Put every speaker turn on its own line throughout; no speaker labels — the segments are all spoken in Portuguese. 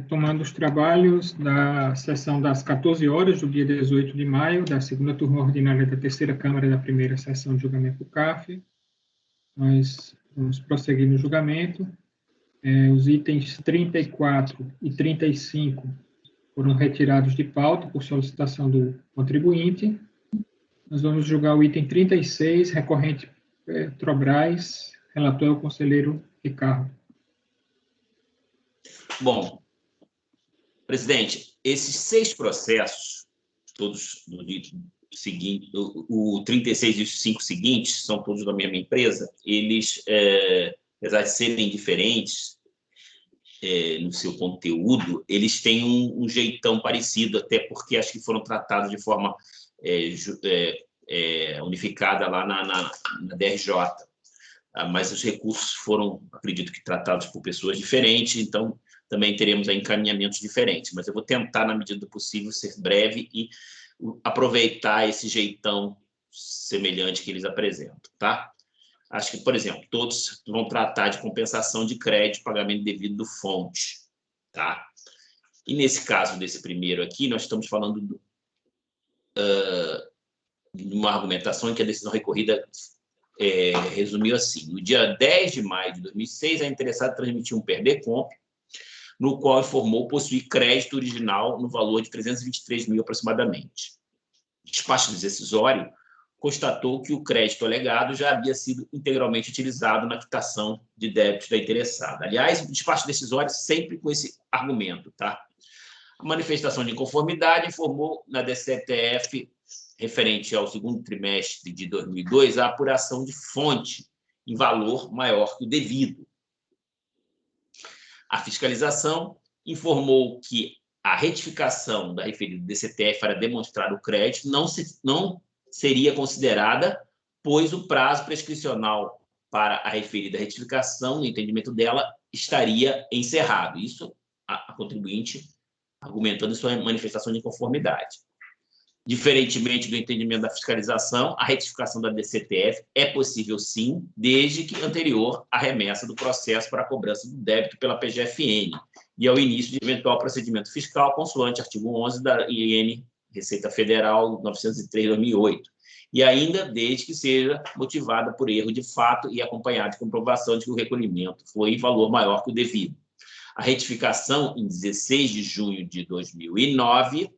Tomando os trabalhos da sessão das 14 horas do dia 18 de maio, da segunda turma ordinária da terceira Câmara da primeira sessão de julgamento do CAF, nós vamos prosseguir no julgamento. Os itens 34 e 35 foram retirados de pauta por solicitação do contribuinte. Nós vamos julgar o item 36, recorrente Petrobras, relator é o conselheiro Ricardo.
Bom, presidente, esses 6 processos, todos no seguinte, o 36 e os 5 seguintes, são todos da mesma empresa, eles, apesar de serem diferentes no seu conteúdo, eles têm um jeitão parecido, até porque acho que foram tratados de forma unificada lá na DRJ. Mas os recursos foram, acredito que, tratados por pessoas diferentes, então também teremos aí encaminhamentos diferentes. Mas eu vou tentar, na medida do possível, ser breve e aproveitar esse jeitão semelhante que eles apresentam, tá? Acho que, por exemplo, todos vão tratar de compensação de crédito, pagamento devido do fonte, tá? E nesse caso desse primeiro aqui, nós estamos falando de uma argumentação em que a decisão recorrida resumiu assim: no dia 10 de maio de 2006, a interessada transmitiu um PERDECOMP, no qual informou possuir crédito original no valor de 323 mil aproximadamente. O despacho decisório constatou que o crédito alegado já havia sido integralmente utilizado na quitação de débitos da interessada. Aliás, o despacho decisório sempre com esse argumento, tá? A manifestação de inconformidade informou na DCTF, referente ao segundo trimestre de 2002, a apuração de fonte em valor maior que o devido. A fiscalização informou que a retificação da referida DCTF para demonstrar o crédito não seria considerada, pois o prazo prescricional para a referida retificação, no entendimento dela, estaria encerrado. Isso a contribuinte argumentando sua manifestação de inconformidade. Diferentemente do entendimento da fiscalização, a retificação da DCTF é possível, sim, desde que anterior à remessa do processo para a cobrança do débito pela PGFN e ao início de eventual procedimento fiscal, consoante artigo 11 da IN Receita Federal 903/2008, e ainda desde que seja motivada por erro de fato e acompanhada de comprovação de que o recolhimento foi em valor maior que o devido. A retificação, em 16 de junho de 2009,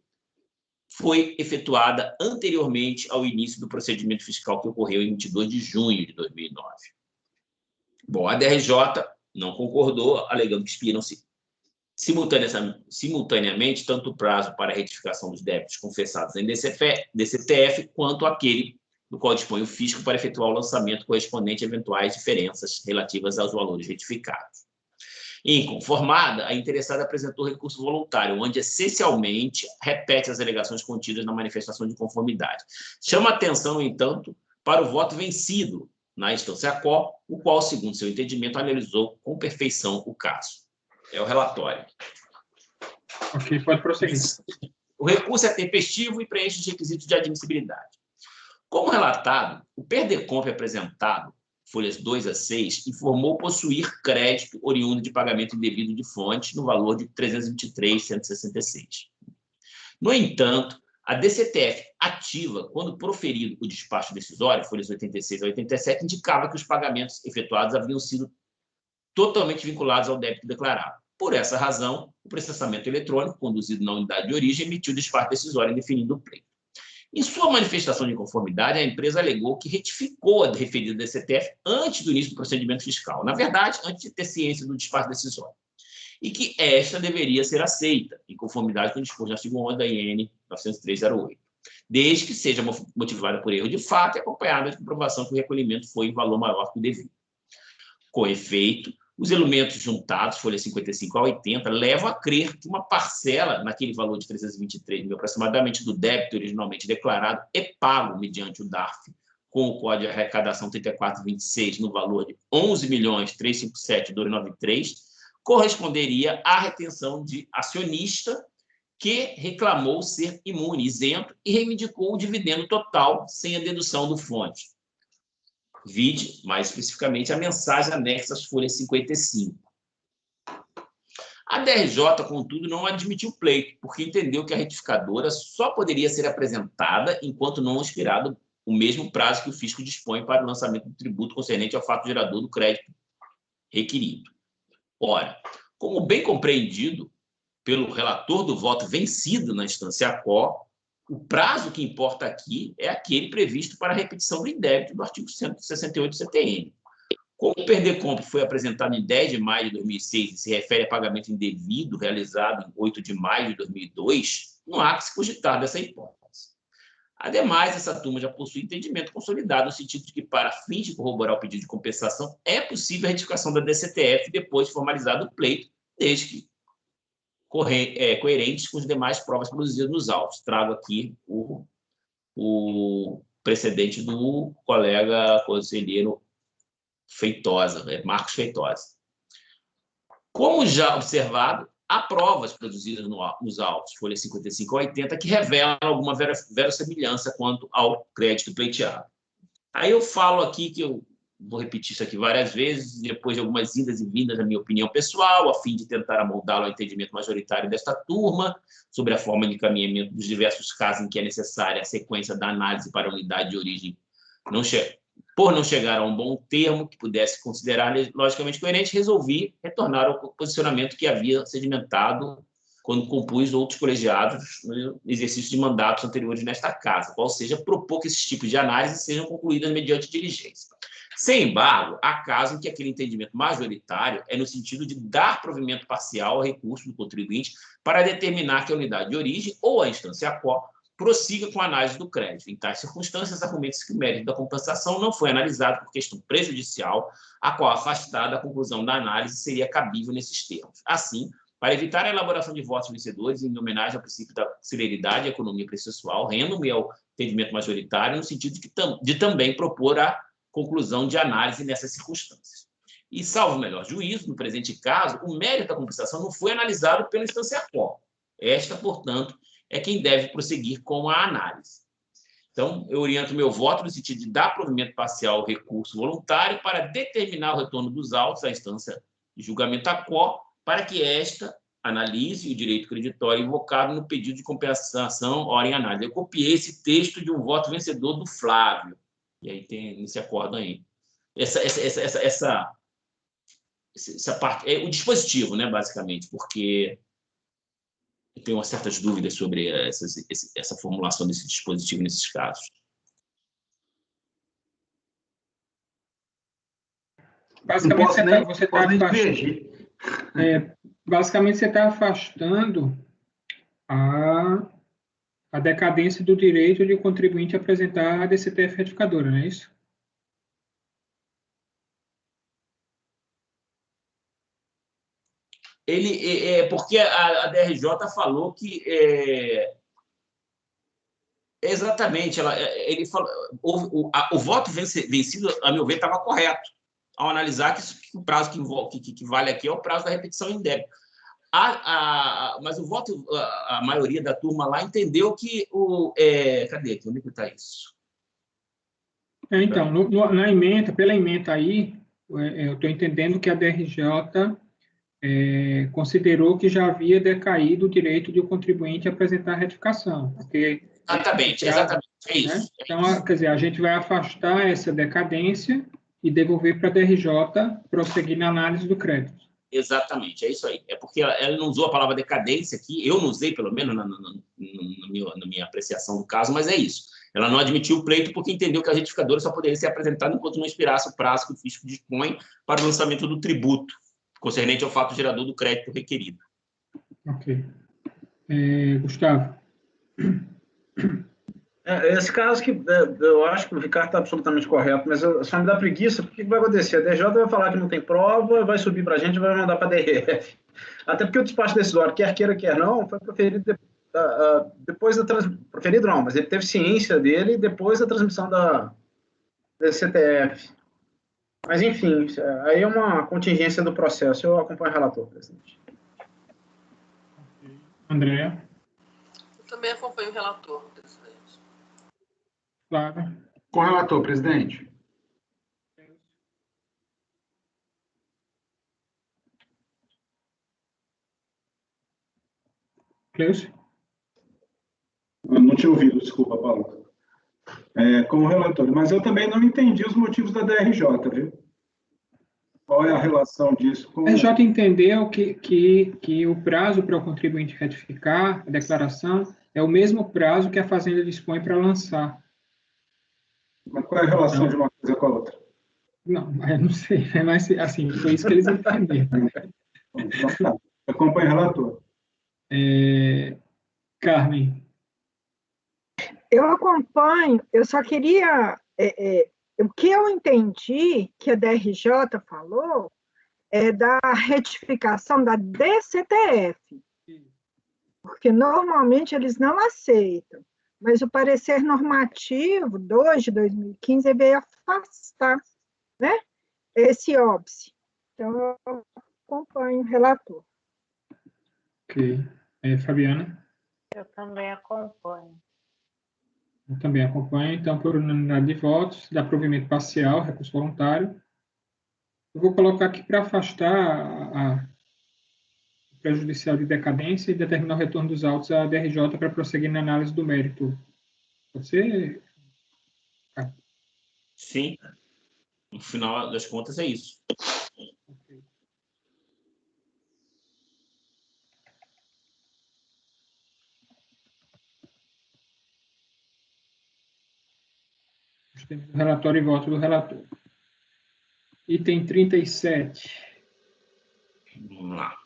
foi efetuada anteriormente ao início do procedimento fiscal que ocorreu em 22 de junho de 2009. Bom, a DRJ não concordou, alegando que expiram-se simultaneamente tanto o prazo para a retificação dos débitos confessados em DCTF quanto aquele do qual dispõe o fisco para efetuar o lançamento correspondente a eventuais diferenças relativas aos valores retificados. Inconformada, a interessada apresentou recurso voluntário, onde essencialmente repete as alegações contidas na manifestação de conformidade. Chama atenção, no entanto, para o voto vencido na instância quo, o qual, segundo seu entendimento, analisou com perfeição o caso. É o relatório.
Ok, pode prosseguir.
O recurso é tempestivo e preenche os requisitos de admissibilidade. Como relatado, o PERDECOMP apresentado, folhas 2 a 6, informou possuir crédito oriundo de pagamento indevido de fonte no valor de 323.166. No entanto, a DCTF ativa, quando proferido o despacho decisório, folhas 86 a 87, indicava que os pagamentos efetuados haviam sido totalmente vinculados ao débito declarado. Por essa razão, o processamento eletrônico, conduzido na unidade de origem, emitiu o despacho decisório definindo o pleito. Em sua manifestação de inconformidade, a empresa alegou que retificou a referida DCTF antes do início do procedimento fiscal, na verdade, antes de ter ciência do despacho decisório, e que esta deveria ser aceita, em conformidade com o disposto no artigo 11 da IN 903/08, desde que seja motivada por erro de fato e acompanhada de comprovação que o recolhimento foi em valor maior que o devido. Com efeito, os elementos juntados, folhas 55 a 80, levam a crer que uma parcela, naquele valor de 323 mil aproximadamente, do débito originalmente declarado é pago mediante o DARF, com o Código de Arrecadação 3426, no valor de 11.357.293, corresponderia à retenção de acionista que reclamou ser imune, isento, e reivindicou o dividendo total sem a dedução do fonte. Vide, mais especificamente, a mensagem anexa às folhas 55. A DRJ, contudo, não admitiu o pleito, porque entendeu que a retificadora só poderia ser apresentada enquanto não expirado o mesmo prazo que o fisco dispõe para o lançamento do tributo concernente ao fato gerador do crédito requerido. Ora, como bem compreendido pelo relator do voto vencido na instância quo, o prazo que importa aqui é aquele previsto para a repetição do indébito do artigo 168 do CTN. Como o PERDECOMP foi apresentado em 10 de maio de 2006 e se refere a pagamento indevido realizado em 8 de maio de 2002, não há que se cogitar dessa hipótese. Ademais, essa turma já possui entendimento consolidado no sentido de que, para fins de corroborar o pedido de compensação, é possível a retificação da DCTF depois de formalizado o pleito, desde que coerentes com as demais provas produzidas nos autos. Trago aqui o precedente do colega conselheiro Feitosa, Marcos Feitosa. Como já observado, há provas produzidas nos autos, folhas 55 a 80, que revelam alguma verossimilhança quanto ao crédito pleiteado. Aí eu falo aqui que eu vou repetir isso aqui várias vezes, depois de algumas indas e vindas da minha opinião pessoal, a fim de tentar amoldá-lo ao entendimento majoritário desta turma, sobre a forma de encaminhamento dos diversos casos em que é necessária a sequência da análise para a unidade de origem por não chegar a um bom termo que pudesse considerar logicamente coerente, resolvi retornar ao posicionamento que havia sedimentado quando compus outros colegiados no exercício de mandatos anteriores nesta casa, qual seja, propor que esses tipos de análise sejam concluídas mediante diligência. Sem embargo, há casos em que aquele entendimento majoritário é no sentido de dar provimento parcial ao recurso do contribuinte para determinar que a unidade de origem ou a instância quo prossiga com a análise do crédito. Em tais circunstâncias, argumentos que o mérito da compensação não foi analisado por questão prejudicial, a qual, afastada, a conclusão da análise seria cabível nesses termos. Assim, para evitar a elaboração de votos vencedores em homenagem ao princípio da celeridade e economia processual, rendo-me ao entendimento majoritário no sentido de também propor a conclusão de análise nessas circunstâncias. E, salvo o melhor juízo, no presente caso, o mérito da compensação não foi analisado pela instância quo. Esta, portanto, é quem deve prosseguir com a análise. Então, eu oriento meu voto no sentido de dar provimento parcial ao recurso voluntário para determinar o retorno dos autos à instância de julgamento a quo, para que esta analise o direito creditório invocado no pedido de compensação ora em análise. Eu copiei esse texto de um voto vencedor do Flávio. E aí tem esse acordo aí. Essa parte é o dispositivo, né, basicamente, porque eu tenho umas certas dúvidas sobre essa formulação desse dispositivo nesses casos.
Basicamente, você está afastando a decadência do direito de o contribuinte apresentar a DCTF retificadora, não é isso?
Porque a DRJ falou que exatamente, ele falou, o voto vencido, a meu ver, estava correto ao analisar que o prazo que vale aqui é o prazo da repetição em débito. Mas o voto, a maioria da turma lá entendeu que cadê aqui? Onde é que está isso?
Então, pela ementa aí, eu estou entendendo que a DRJ considerou que já havia decaído o direito de o contribuinte apresentar a retificação. Porque,
exatamente, é isso.
Né? Então, quer dizer, a gente vai afastar essa decadência e devolver para a DRJ prosseguir na análise do crédito.
Exatamente, é isso aí. É porque ela não usou a palavra decadência aqui, eu não usei, pelo menos, na minha apreciação do caso, mas é isso. Ela não admitiu o pleito porque entendeu que a retificadora só poderia ser apresentada enquanto não expirasse o prazo que o fisco dispõe para o lançamento do tributo concernente ao fato gerador do crédito requerido.
Ok. Gustavo?
Esse caso que eu acho que o Ricardo está absolutamente correto, mas só me dá preguiça, porque o que vai acontecer? A DJ vai falar que não tem prova, vai subir para a gente e vai mandar para a DRF. Até porque o despacho decisório, quer queira, quer não, foi proferido depois da transmissão. Proferido não, mas ele teve ciência dele depois da transmissão da CTF. Mas, enfim, aí é uma contingência do processo. Eu acompanho o relator, presidente.
Andréa?
Eu também acompanho o relator, presidente.
Claro.
Com o relator, presidente.
Cleusa?
Eu não tinha ouvido, desculpa, Paulo. Como relator, mas eu também não entendi os motivos da DRJ, viu? Qual é a relação disso com...
A RJ entendeu que o prazo para o contribuinte retificar a declaração é o mesmo prazo que a Fazenda dispõe para lançar.
Mas qual é a relação de uma coisa com a outra?
Não, eu não sei, mas assim, foi isso que eles entenderam.
Então, tá. Acompanhe o relator.
Carmen,
Eu acompanho, eu só queria. O que eu entendi que a DRJ falou é da retificação da DCTF, porque normalmente eles não aceitam, mas o parecer normativo 2 de 2015 veio afastar, né, esse óbice. Então, eu acompanho o relator.
ok. Fabiana?
Eu também acompanho.
Eu também acompanho, então, por unanimidade de votos, dá provimento parcial, recurso voluntário. Eu vou colocar aqui para afastar o prejudicial de decadência e determinar o retorno dos autos à DRJ para prosseguir na análise do mérito. Pode ser?
Sim. No final das contas, é isso.
Ok. Nós temos o relatório e voto do relator. Item 37.
Vamos lá.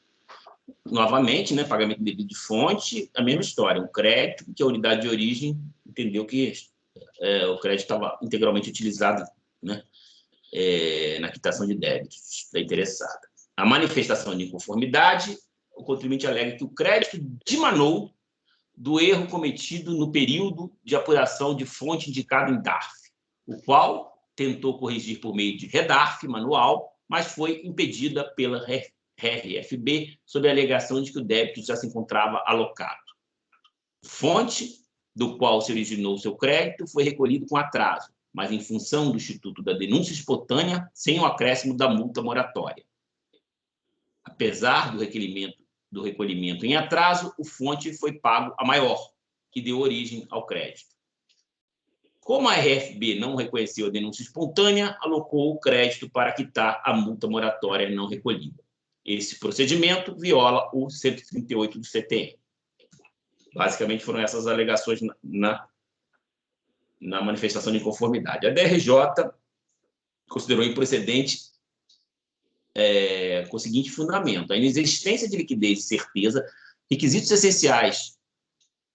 Novamente, né, pagamento devido de fonte, a mesma história. Um crédito que a unidade de origem entendeu que o crédito estava integralmente utilizado, né, na quitação de débitos da interessada. A manifestação de inconformidade, o contribuinte alega que o crédito dimanou do erro cometido no período de apuração de fonte indicado em DARF, o qual tentou corrigir por meio de redarf manual, mas foi impedida pela RFB sob a alegação de que o débito já se encontrava alocado. Fonte do qual se originou seu crédito foi recolhido com atraso, mas em função do Instituto da Denúncia Espontânea, sem o acréscimo da multa moratória. Apesar do recolhimento em atraso, o fonte foi pago a maior, que deu origem ao crédito. Como a RFB não reconheceu a denúncia espontânea, alocou o crédito para quitar a multa moratória não recolhida. Esse procedimento viola o 138 do CTM. Basicamente, foram essas alegações na manifestação de inconformidade. A DRJ considerou improcedente com o seguinte fundamento: a inexistência de liquidez e certeza, requisitos essenciais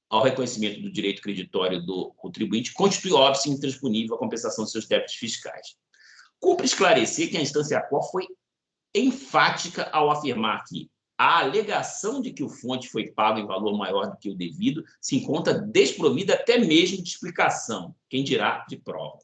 ao reconhecimento do direito creditório do contribuinte, constitui óbice intransponível à compensação de seus débitos fiscais. Cumpre esclarecer que a instância ACOR foi enfática ao afirmar que a alegação de que o fonte foi pago em valor maior do que o devido se encontra desprovida até mesmo de explicação, quem dirá de prova.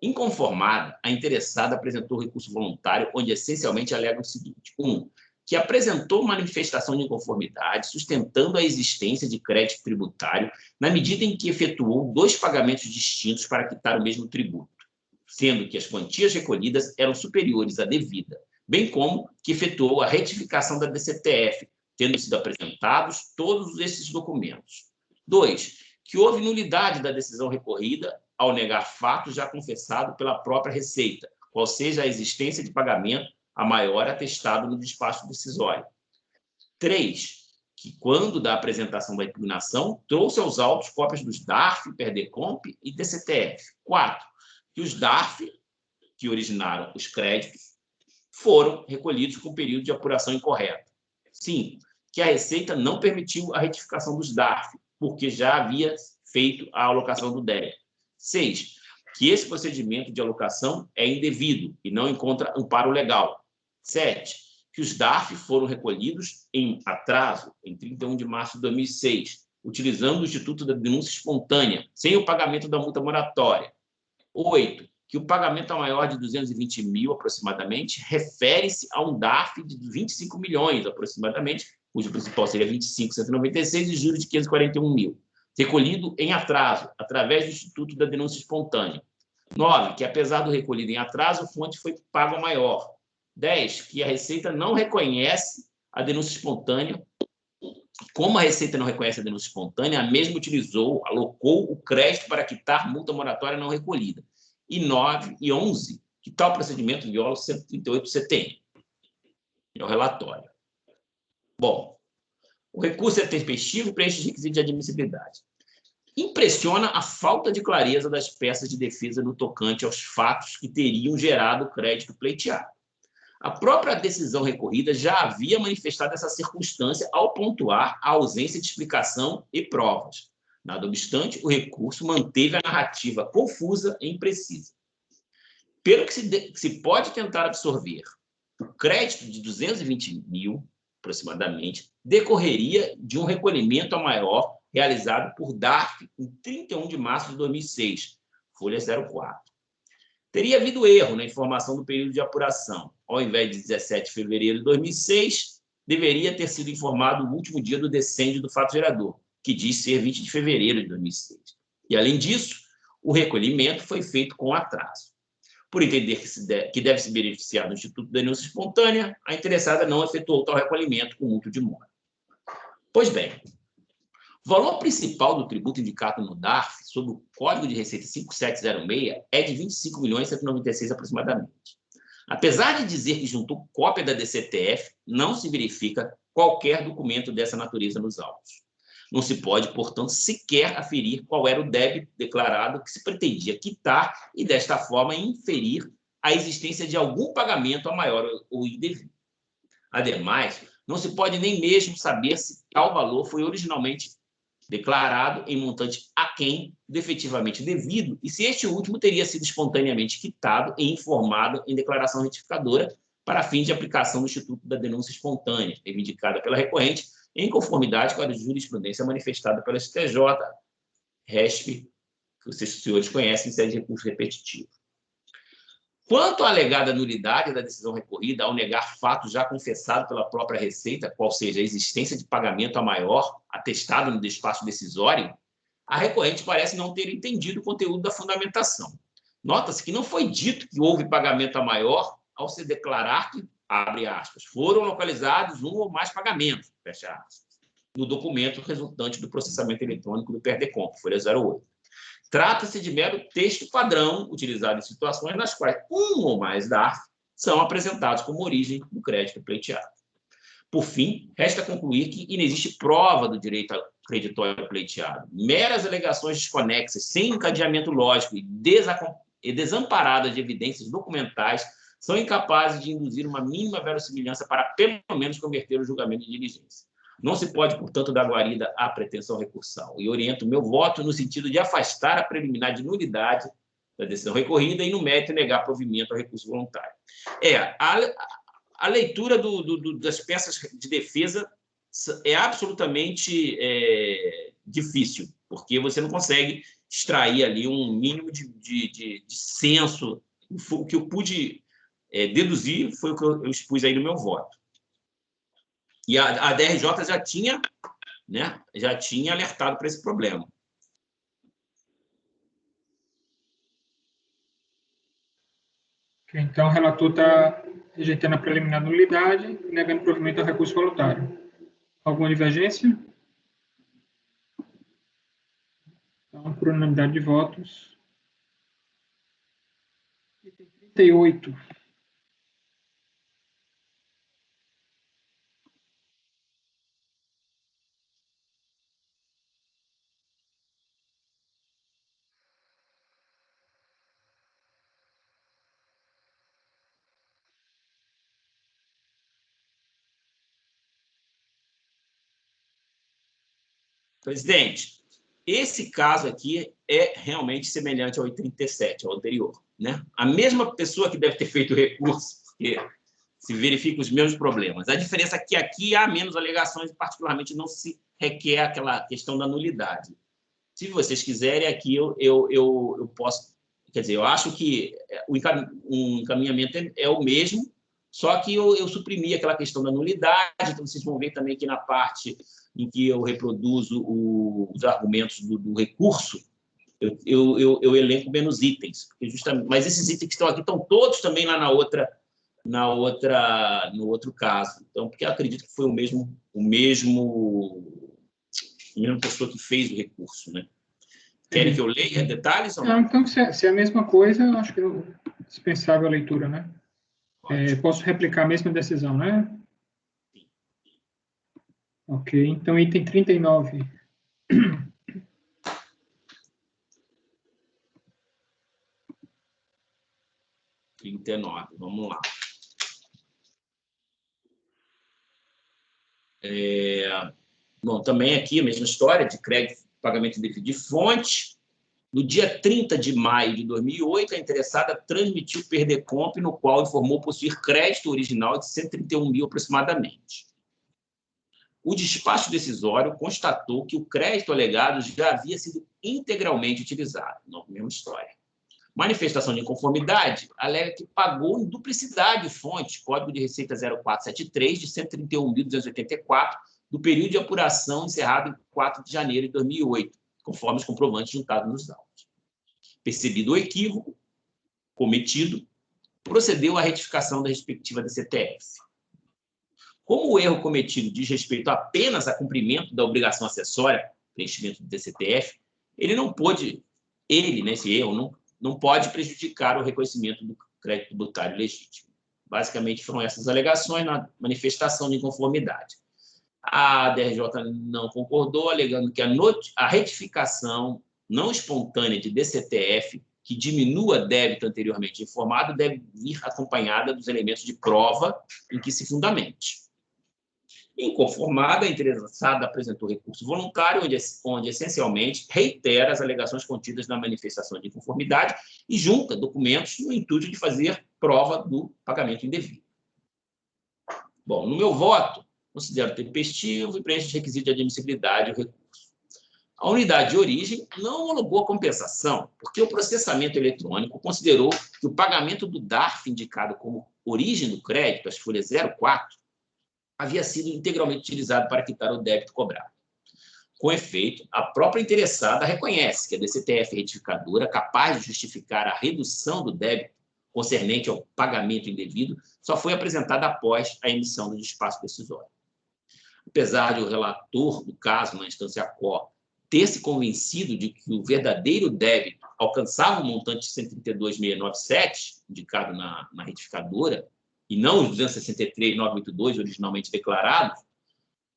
Inconformada, a interessada apresentou recurso voluntário, onde essencialmente alega o seguinte: 1. Que apresentou manifestação de inconformidade, sustentando a existência de crédito tributário, na medida em que efetuou 2 pagamentos distintos para quitar o mesmo tributo, sendo que as quantias recolhidas eram superiores à devida, bem como que efetuou a retificação da DCTF, tendo sido apresentados todos esses documentos. 2. Que houve nulidade da decisão recorrida ao negar fato já confessado pela própria Receita, qual seja a existência de pagamento a maior atestado no despacho decisório. 3. Que, quando da apresentação da impugnação, trouxe aos autos cópias dos DARF, PERDECOMP e DCTF. 4. Que os DARF, que originaram os créditos, foram recolhidos com período de apuração incorreto. 5. Que a Receita não permitiu a retificação dos DARF, porque já havia feito a alocação do débito. 6. Que esse procedimento de alocação é indevido e não encontra amparo legal. 7. Que os DARF foram recolhidos em atraso, em 31 de março de 2006, utilizando o Instituto da Denúncia Espontânea, sem o pagamento da multa moratória. 8. Que o pagamento a maior de 220 mil, aproximadamente, refere-se a um DARF de 25 milhões, aproximadamente, cujo principal seria 25.196 e juros de 541 mil, recolhido em atraso, através do Instituto da Denúncia Espontânea. 9. Que, apesar do recolhido em atraso, a fonte foi pago a maior. 10. Que a Receita não reconhece a denúncia espontânea Como a Receita não reconhece a denúncia espontânea, a mesma alocou o crédito para quitar multa moratória não recolhida. E 9 e 11, que tal procedimento viola o 138 do CTN. É o relatório. Bom, o recurso é tempestivo e preenche os requisitos de admissibilidade. Impressiona a falta de clareza das peças de defesa no tocante aos fatos que teriam gerado o crédito pleiteado. A própria decisão recorrida já havia manifestado essa circunstância ao pontuar a ausência de explicação e provas. Nada obstante, o recurso manteve a narrativa confusa e imprecisa. Pelo que se pode tentar absorver, o crédito de 220 mil, aproximadamente, decorreria de um recolhimento a maior realizado por DARF em 31 de março de 2006, folha 04. Teria havido erro na informação do período de apuração. Ao invés de 17 de fevereiro de 2006, deveria ter sido informado o último dia do decêndio do fato gerador, que diz ser 20 de fevereiro de 2006. E, além disso, o recolhimento foi feito com atraso. Por entender que deve se beneficiar do Instituto da Denúncia Espontânea, a interessada não efetuou tal recolhimento com mútuo de mora. Pois bem, o valor principal do tributo indicado no DARF, sob o Código de Receita 5706, é de 25.196 aproximadamente. Apesar de dizer que juntou cópia da DCTF, não se verifica qualquer documento dessa natureza nos autos. Não se pode, portanto, sequer aferir qual era o débito declarado que se pretendia quitar e, desta forma, inferir a existência de algum pagamento a maior ou indevido. Ademais, não se pode nem mesmo saber se tal valor foi originalmente declarado em montante aquém do efetivamente devido e se este último teria sido espontaneamente quitado e informado em declaração retificadora para fim de aplicação do Instituto da Denúncia Espontânea, reivindicada pela recorrente, em conformidade com a jurisprudência manifestada pela STJ, RESP, que os senhores conhecem em sede de recurso repetitivo. Quanto à alegada nulidade da decisão recorrida, ao negar fato já confessado pela própria Receita, qual seja a existência de pagamento a maior atestado no despacho decisório, a recorrente parece não ter entendido o conteúdo da fundamentação. Nota-se que não foi dito que houve pagamento a maior ao se declarar que, abre aspas, foram localizados um ou mais pagamentos, fecha aspas, no documento resultante do processamento eletrônico do PERDECOMP, folha 08. Trata-se de mero texto padrão utilizado em situações nas quais um ou mais DARF são apresentados como origem do crédito pleiteado. Por fim, resta concluir que inexiste prova do direito creditório pleiteado. Meras alegações desconexas, sem encadeamento lógico e desamparadas de evidências documentais são incapazes de induzir uma mínima verossimilhança para, pelo menos, converter o julgamento em diligência. Não se pode, portanto, dar guarida à pretensão recursal. E oriento o meu voto no sentido de afastar a preliminar de nulidade da decisão recorrida e, no mérito, negar provimento ao recurso voluntário. A leitura das peças de defesa é absolutamente difícil, porque você não consegue extrair ali um mínimo de senso. O que eu pude deduzir foi o que eu expus aí no meu voto. E a DRJ já tinha alertado para esse problema.
Então, o relator está rejeitando a preliminar nulidade e negando provimento ao recurso voluntário. Alguma divergência? Então, por unanimidade de votos. Item 38.
Presidente, esse caso aqui é realmente semelhante ao 87, ao anterior, né? A mesma pessoa que deve ter feito o recurso, porque se verificam os mesmos problemas. A diferença é que aqui há menos alegações e, particularmente, não se requer aquela questão da nulidade. Se vocês quiserem, aqui eu posso... Quer dizer, eu acho que o encaminhamento é o mesmo, só que eu suprimi aquela questão da nulidade, então vocês vão ver também aqui na parte em que eu reproduzo os argumentos do recurso, eu elenco menos itens. Mas esses itens que estão aqui estão todos também lá no outro caso. Então, porque eu acredito que foi a mesma pessoa que fez o recurso, né? Querem que eu leia detalhes ou não?
Então, se é a mesma coisa, eu acho que é dispensável a leitura, né? Posso replicar a mesma decisão, né? Ok, então item 39.
39, vamos lá. Bom, também aqui a mesma história de crédito, pagamento indevido de fonte. No dia 30 de maio de 2008, a interessada transmitiu o PERDECOMP, no qual informou possuir crédito original de 131 mil aproximadamente. O despacho decisório constatou que o crédito alegado já havia sido integralmente utilizado. Não, mesma história. Manifestação de inconformidade alega que pagou em duplicidade fonte, Código de Receita 0473, de 131.284, do período de apuração encerrado em 4 de janeiro de 2008, conforme os comprovantes juntados nos autos. Percebido o equívoco cometido, procedeu à retificação da respectiva DCTF. Como o erro cometido diz respeito apenas a cumprimento da obrigação acessória, preenchimento do DCTF, esse erro, não pode prejudicar o reconhecimento do crédito tributário legítimo. Basicamente, foram essas alegações na manifestação de inconformidade. A DRJ não concordou, alegando que a retificação não espontânea de DCTF, que diminua débito anteriormente informado, deve vir acompanhada dos elementos de prova em que se fundamente. Inconformada, a interessada apresentou recurso voluntário, onde essencialmente reitera as alegações contidas na manifestação de inconformidade e junta documentos no intuito de fazer prova do pagamento indevido. Bom, no meu voto, considero tempestivo e preenche os requisitos de admissibilidade do recurso. A unidade de origem não homologou a compensação, porque o processamento eletrônico considerou que o pagamento do DARF indicado como origem do crédito, as folhas 04, havia sido integralmente utilizado para quitar o débito cobrado. Com efeito, a própria interessada reconhece que a DCTF retificadora, capaz de justificar a redução do débito concernente ao pagamento indevido, só foi apresentada após a emissão do despacho decisório. Apesar de o relator do caso, na instância COR, ter se convencido de que o verdadeiro débito alcançava o montante de 132.697, indicado na retificadora, e não os 263.982 originalmente declarados,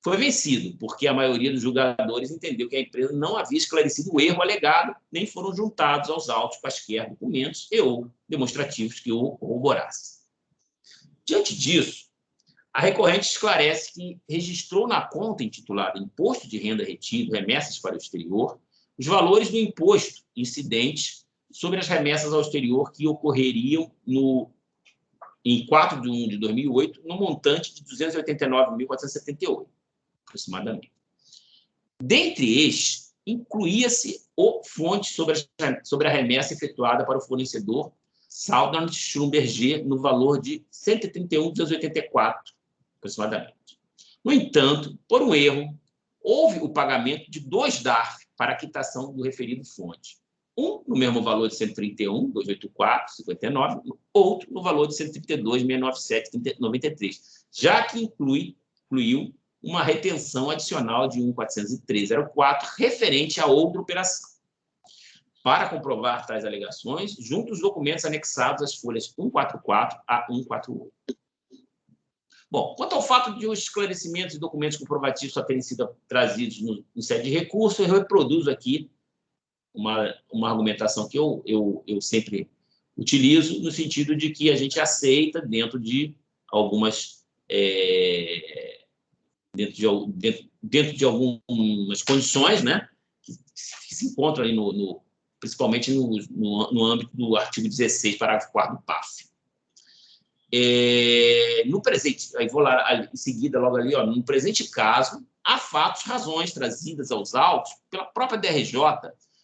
foi vencido, porque a maioria dos julgadores entendeu que a empresa não havia esclarecido o erro alegado, nem foram juntados aos autos quaisquer documentos e ou demonstrativos que o corroborassem. Diante disso, a recorrente esclarece que registrou na conta intitulada Imposto de Renda Retido, Remessas para o Exterior, os valores do imposto incidentes sobre as remessas ao exterior que ocorreriam em 4 de 1 de 2008, no montante de 289.478, aproximadamente. Dentre estes, incluía-se o fonte sobre a remessa efetuada para o fornecedor Southern Schlumberger no valor de 131.284, aproximadamente. No entanto, por um erro, houve o pagamento de 2 DARF para a quitação do referido fonte. Um no mesmo valor de 131.284,59, outro no valor de 132.697,93, já que incluiu uma retenção adicional de 1.403,04 referente a outra operação. Para comprovar tais alegações, junto os documentos anexados às folhas 144 a 148. Bom, quanto ao fato de os esclarecimentos e documentos comprovativos só terem sido trazidos no sede de recurso, eu reproduzo aqui uma argumentação que eu sempre utilizo, no sentido de que a gente aceita dentro de algumas dentro de algumas condições, né, que se encontram aí principalmente no âmbito do artigo 16, parágrafo 4º do PAF. No presente, aí vou lá em seguida, logo ali, no presente caso, há fatos, razões trazidas aos autos pela própria DRJ,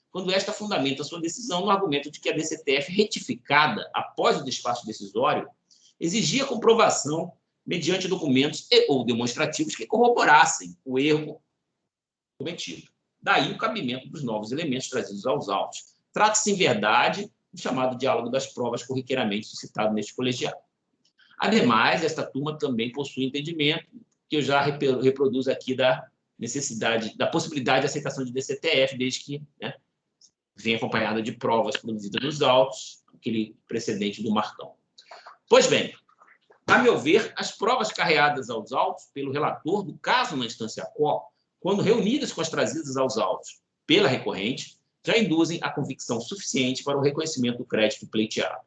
quando esta fundamenta sua decisão no argumento de que a DCTF retificada após o despacho decisório exigia comprovação mediante documentos e ou demonstrativos que corroborassem o erro cometido. Daí o cabimento dos novos elementos trazidos aos autos. Trata-se, em verdade, do chamado diálogo das provas corriqueiramente suscitado neste colegiado. Ademais, esta turma também possui entendimento, que eu já reproduzo aqui, da necessidade, da possibilidade de aceitação de DCTF, desde que, né, venha acompanhada de provas produzidas nos autos, aquele precedente do Marcão. Pois bem, a meu ver, as provas carreadas aos autos pelo relator do caso na instância COR, quando reunidas com as trazidas aos autos pela recorrente, já induzem a convicção suficiente para o reconhecimento do crédito pleiteado.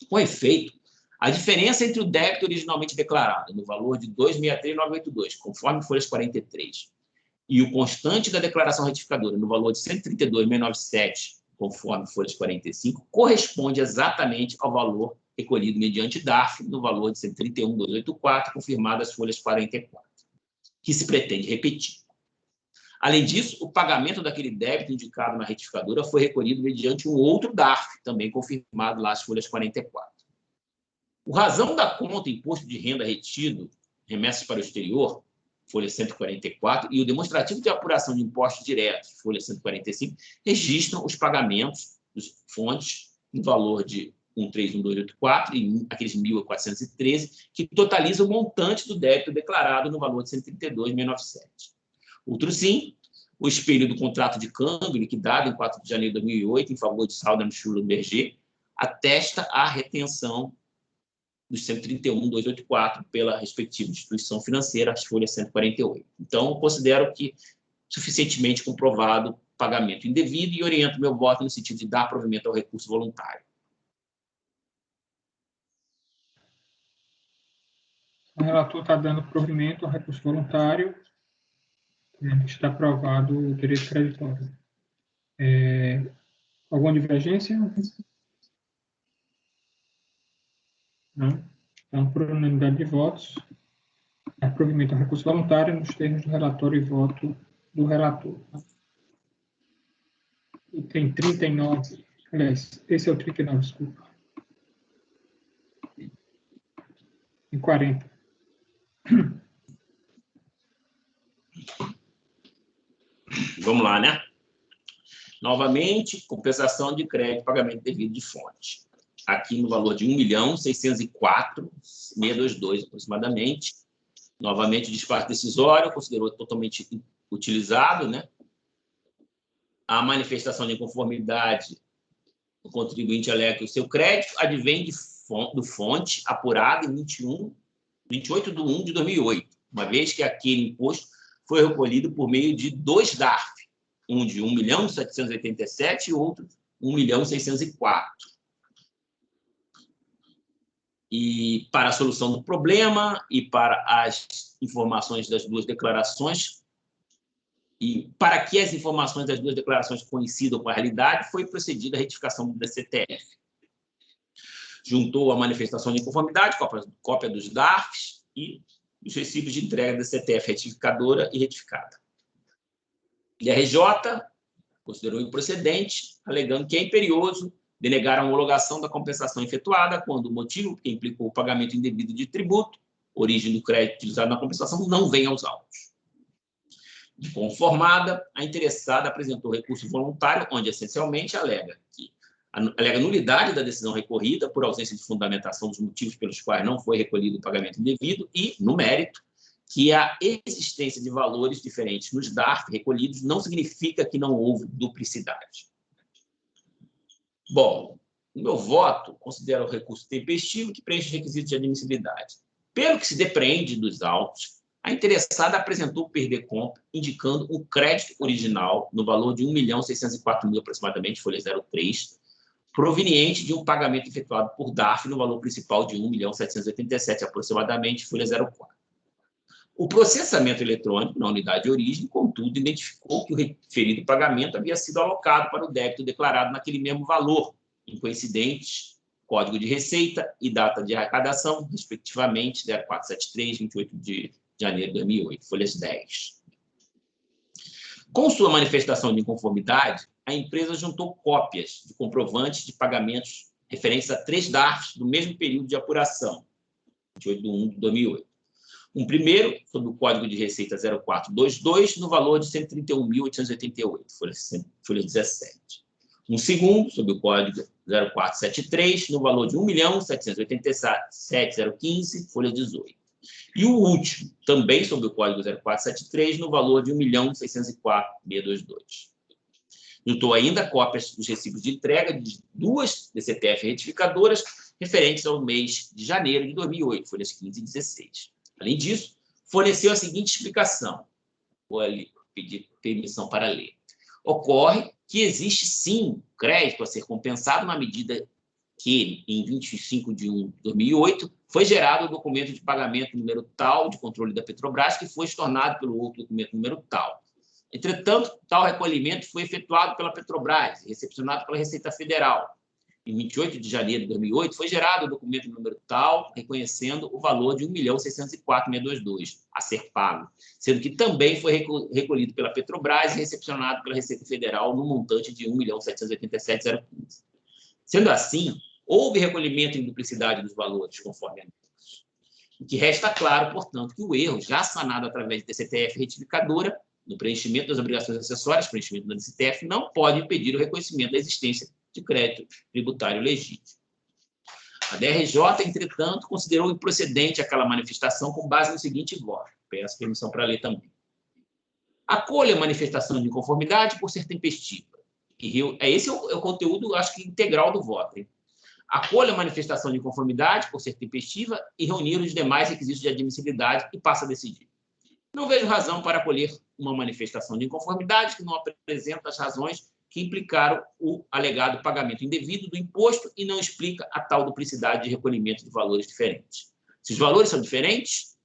Com efeito, a diferença entre o débito originalmente declarado, no valor de R$ 263.982, conforme folhas 43, e o constante da declaração retificadora, no valor de R$ 132.697, conforme folhas 45, corresponde exatamente ao valor recolhido mediante DARF, no valor de R$ 131.284, confirmado as folhas 44, que se pretende repetir. Além disso, o pagamento daquele débito indicado na retificadora foi recolhido mediante um outro DARF, também confirmado lá as folhas 44. O razão da conta imposto de renda retido, remessas para o exterior, folha 144, e o demonstrativo de apuração de impostos diretos, folha 145, registram os pagamentos dos fontes no valor de 131.284 e aqueles 1.413, que totalizam o montante do débito declarado no valor de 132.697. Outro sim, o espelho do contrato de câmbio liquidado em 4 de janeiro de 2008 em favor de Southern Schulenberger atesta a retenção dos 131.284 pela respectiva instituição financeira, as folhas 148. Então, considero que suficientemente comprovado o pagamento indevido e oriento meu voto no sentido de dar provimento ao recurso voluntário.
O relator está dando provimento ao recurso voluntário, está aprovado o direito creditório. Alguma divergência? Não? Então, por unanimidade de votos, provimento ao recurso voluntário nos termos do relatório e voto do relator. E tem 39, aliás, esse é o 39, desculpa. Em 40.
Vamos lá, né? Novamente, compensação de crédito, pagamento devido de fonte. Aqui no valor de R$ 1.604.622, aproximadamente. Novamente, o despacho decisório considerou totalmente utilizado, né? A manifestação de inconformidade do contribuinte alega que o seu crédito advém do fonte apurada em 28/1 de 2008, uma vez que aquele imposto foi recolhido por meio de 2 DARF, um de 1.787.000 e outro 1.604.000. E para a solução do problema e para as informações das duas declarações, e para que as informações das duas declarações coincidam com a realidade, foi procedida a retificação do DCTF. Juntou a manifestação de inconformidade, cópia dos DARFs e os recibos de entrega da DCTF retificadora e retificada. E a RJ considerou improcedente, alegando que é imperioso denegar a homologação da compensação efetuada quando o motivo que implicou o pagamento indevido de tributo, origem do crédito utilizado na compensação, não vem aos autos. Conformada, a interessada apresentou recurso voluntário, onde essencialmente alega nulidade da decisão recorrida por ausência de fundamentação dos motivos pelos quais não foi recolhido o pagamento indevido e, no mérito, que a existência de valores diferentes nos DARF recolhidos não significa que não houve duplicidade. Bom, o meu voto considera o recurso tempestivo que preenche os requisitos de admissibilidade. Pelo que se depreende dos autos, a interessada apresentou o PERDECOMP, indicando um crédito original no valor de R$ 1.604.000, aproximadamente, folha 03, proveniente de um pagamento efetuado por DARF no valor principal de R$ 1.787.000, aproximadamente, folha 04. O processamento eletrônico na unidade de origem, contudo, identificou que o referido pagamento havia sido alocado para o débito declarado naquele mesmo valor, em coincidentes, código de receita e data de arrecadação, respectivamente, 0473, 28 de janeiro de 2008, folhas 10. Com sua manifestação de inconformidade, a empresa juntou cópias de comprovantes de pagamentos referentes a 3 DARFs do mesmo período de apuração, 28/1 de 2008. Um primeiro, sob o Código de Receita 0422, no valor de R$ 131.888, folha 17. Um segundo, sob o código 0473, no valor de R$ 1.787.015, folha 18. E o último, também sob o código 0473, no valor de R$ 1.604.622. Juntou ainda cópias dos recibos de entrega de 2 DCTF retificadoras referentes ao mês de janeiro de 2008, folhas 15 e 16. Além disso, forneceu a seguinte explicação. Vou ali pedir permissão para ler. Ocorre que existe, sim, crédito a ser compensado na medida que, em 25 de 1 de 2008, foi gerado o documento de pagamento número tal de controle da Petrobras, que foi estornado pelo outro documento número tal. Entretanto, tal recolhimento foi efetuado pela Petrobras e recepcionado pela Receita Federal. Em 28 de janeiro de 2008, foi gerado o documento número tal, reconhecendo o valor de R$ 1.604.622 a ser pago, sendo que também foi recolhido pela Petrobras e recepcionado pela Receita Federal no montante de R$ 1.787.015. Sendo assim, houve recolhimento em duplicidade dos valores, conforme anexo. O que resta claro, portanto, que o erro, já sanado através de DCTF retificadora, no preenchimento das obrigações acessórias, preenchimento da DCTF, não pode impedir o reconhecimento da existência de crédito tributário legítimo. A DRJ, entretanto, considerou improcedente aquela manifestação com base no seguinte voto. Peço permissão para ler também. Acolha a manifestação de inconformidade por ser tempestiva. Esse é o conteúdo, acho que, integral do voto. Hein? Acolha a manifestação de inconformidade por ser tempestiva e reunir os demais requisitos de admissibilidade e passa a decidir. Não vejo razão para acolher uma manifestação de inconformidade que não apresenta as razões que implicaram o alegado pagamento indevido do imposto e não explica a tal duplicidade de recolhimento de valores diferentes. Se os valores são diferentes,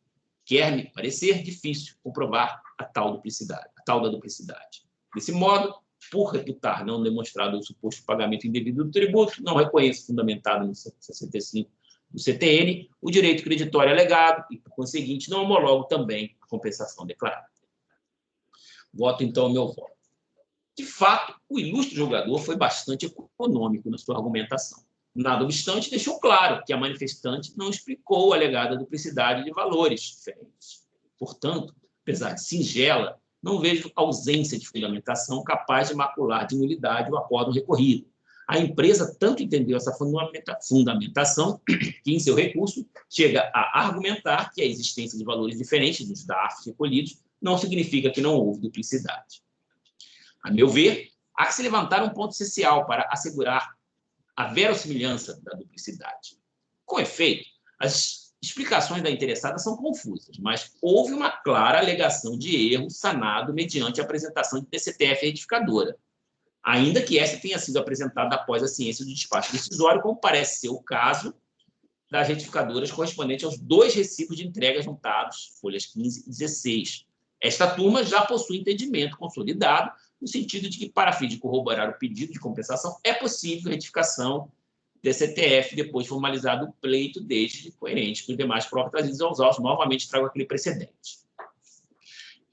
quer-me parecer difícil comprovar a tal da duplicidade. Desse modo, por reputar não demonstrado o suposto pagamento indevido do tributo, não reconheço fundamentado no 65 do CTN o direito creditório alegado e, por conseguinte, não homologo também a compensação declarada. Voto, então, o meu voto. De fato, o ilustre julgador foi bastante econômico na sua argumentação. Nada obstante, deixou claro que a manifestante não explicou a alegada duplicidade de valores diferentes. Portanto, apesar de singela, não vejo ausência de fundamentação capaz de macular de nulidade o acórdão recorrido. A empresa tanto entendeu essa fundamentação que, em seu recurso, chega a argumentar que a existência de valores diferentes dos DARFs recolhidos não significa que não houve duplicidade. A meu ver, há que se levantar um ponto essencial para assegurar a verossimilhança da duplicidade. Com efeito, as explicações da interessada são confusas, mas houve uma clara alegação de erro sanado mediante a apresentação de DCTF retificadora, ainda que essa tenha sido apresentada após a ciência do despacho decisório, como parece ser o caso das retificadoras correspondentes aos 2 recibos de entrega juntados, folhas 15 e 16. Esta turma já possui entendimento consolidado, no sentido de que, para fim de corroborar o pedido de compensação, é possível retificação DCTF depois formalizado o pleito, desde coerente com os demais provas trazidas aos autos. Novamente trago aquele precedente.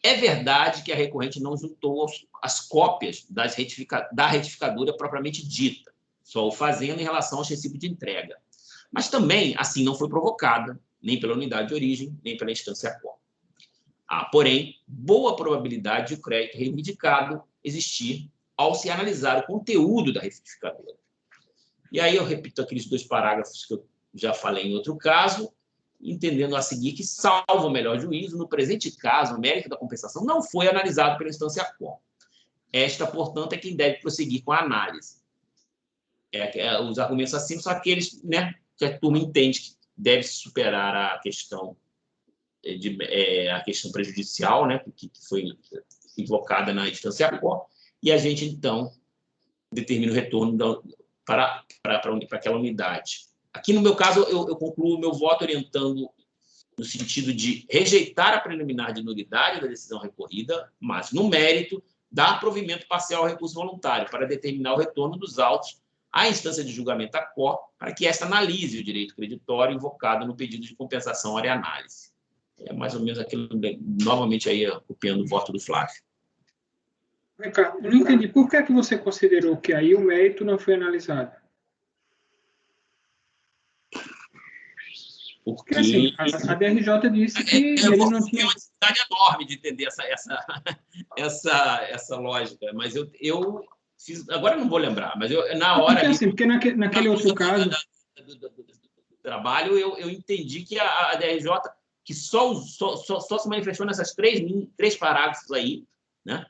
É verdade que a recorrente não juntou as cópias da retificadora propriamente dita, só o fazendo em relação aos recibos de entrega. Mas também, assim, não foi provocada, nem pela unidade de origem, nem pela instância qual. Há, porém, boa probabilidade de o crédito reivindicado existir ao se analisar o conteúdo da retificadora. E aí eu repito aqueles 2 parágrafos que eu já falei em outro caso, entendendo a seguir que, salvo o melhor juízo, no presente caso, o mérito da compensação não foi analisado pela instância qual. Esta, portanto, é quem deve prosseguir com a análise. Os argumentos acima são aqueles, né, que a turma entende que deve superar a questão prejudicial, né, que foi invocada na instância qual, e a gente, então, determina o retorno para aquela unidade. Aqui, no meu caso, eu concluo o meu voto orientando no sentido de rejeitar a preliminar de nulidade da decisão recorrida, mas, no mérito, dar provimento parcial ao recurso voluntário para determinar o retorno dos autos à instância de julgamento ACOR, para que esta analise o direito creditório invocado no pedido de compensação à reanálise. É mais ou menos aquilo, novamente, aí, copiando o voto do Flávio.
Vem cá, eu não entendi. Por que você considerou que aí o mérito não foi analisado? Porque assim, a DRJ disse que ele não tinha...
uma dificuldade enorme de entender essa lógica, mas eu agora eu não vou lembrar, mas na hora...
Porque naquele outro caso...
Do trabalho, eu entendi que a DRJ, que só se manifestou nessas três parágrafos aí, né?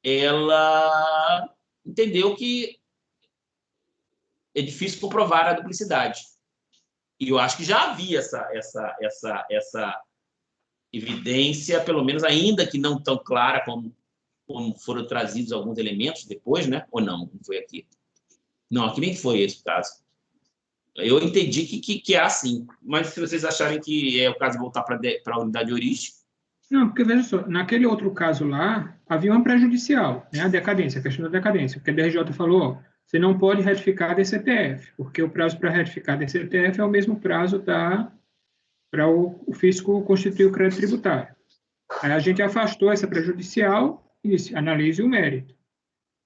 Ela entendeu que é difícil comprovar a duplicidade. E eu acho que já havia essa evidência, pelo menos ainda que não tão clara como foram trazidos alguns elementos depois, né? Ou não? Não foi aqui. Não, aqui nem foi esse o caso. Eu entendi que é assim, mas se vocês acharem que é o caso de voltar para a unidade de origem...
Não, porque, veja só, naquele outro caso lá, havia uma prejudicial, né? A decadência, a questão da decadência, porque a DRJ falou, ó, você não pode retificar a DCTF, porque o prazo para retificar a DCTF é o mesmo prazo para o fisco constituir o crédito tributário. Aí a gente afastou essa prejudicial e disse, analise o mérito.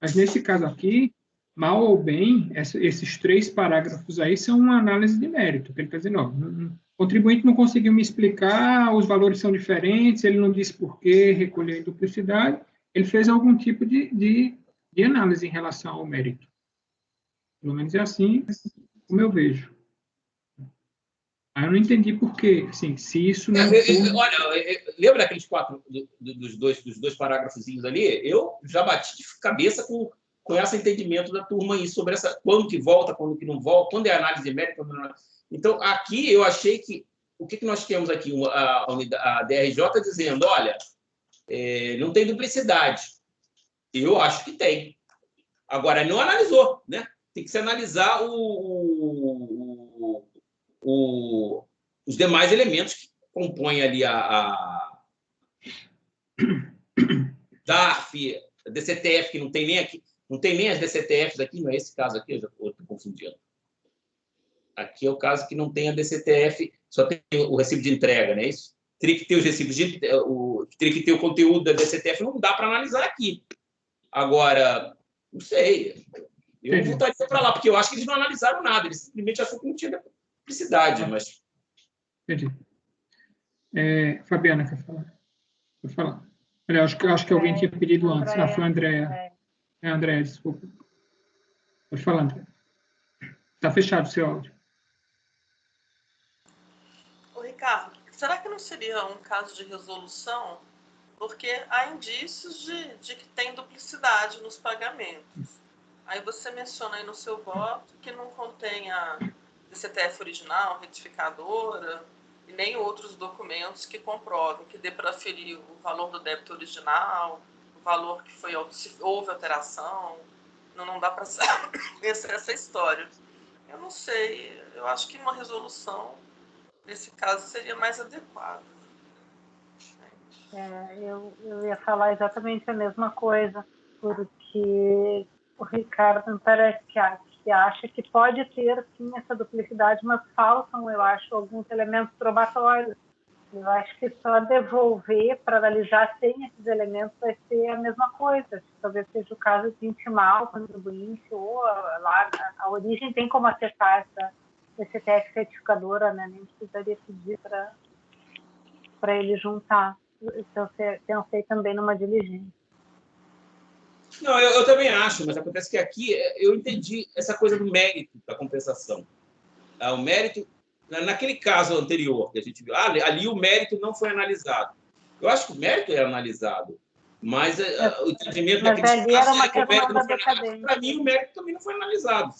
Mas nesse caso aqui, mal ou bem, esses 3 parágrafos aí são uma análise de mérito, que ele está dizendo, ó, o contribuinte não conseguiu me explicar, os valores são diferentes, ele não disse por que recolher a duplicidade, ele fez algum tipo de análise em relação ao mérito. Pelo menos é assim como eu vejo. Aí eu não entendi por quê, assim, se isso não...
Olha, lembra daqueles 4, dos dois parágrafozinhos ali? Eu já bati de cabeça com esse entendimento da turma aí sobre quando que volta, quando que não volta, quando é análise de mérito, quando não é. Então, aqui eu achei que... O que nós temos aqui? A DRJ dizendo, olha, não tem duplicidade. Eu acho que tem. Agora, não analisou, né? Tem que se analisar os demais elementos que compõem ali a DARF, a DCTF, que não tem nem aqui, não tem nem as DCTFs aqui, não é esse caso aqui, eu já estou confundindo. Aqui é o caso que não tem a DCTF, só tem o recibo de entrega, não é isso? Teria que ter os recibos teria que ter o conteúdo da DCTF, não dá para analisar aqui. Agora, não sei, eu voltaria para lá, porque eu acho que eles não analisaram nada, eles simplesmente acharam que não tinha duplicidade, mas...
Entendi. Fabiana, quer falar? Quer falar? Olha, acho que alguém tinha pedido antes. Foi a Andréa. Andréa, desculpa. Pode falar, Andréa. Está fechado o seu áudio.
Ô, Ricardo, será que não seria um caso de resolução? Porque há indícios de que tem duplicidade nos pagamentos. Aí você menciona aí no seu voto que não contém a DCTF original, retificadora, e nem outros documentos que comprovem, que dê para aferir o valor do débito original, o valor que foi, se houve alteração. Não dá para saber essa história. Eu não sei, eu acho que uma resolução, nesse caso, seria mais adequada.
Eu ia falar exatamente a mesma coisa, porque o Ricardo me parece que acha que pode ter, sim, essa duplicidade, mas faltam, eu acho, alguns elementos probatórios. Eu acho que só devolver para analisar sem esses elementos vai ser a mesma coisa. Talvez seja o caso de intimar o contribuinte ou lá a origem tem como acessar essa DCTF certificadora, né? Nem precisaria pedir para ele juntar. Então, pensei também numa diligência.
Não, eu também acho, mas acontece que aqui eu entendi essa coisa do mérito da compensação. O mérito, naquele caso anterior que a gente viu, ali o mérito não foi analisado. Eu acho que o mérito é analisado, mas o entendimento daquele caso é que o mérito não foi analisado. Para mim, o mérito também não foi analisado.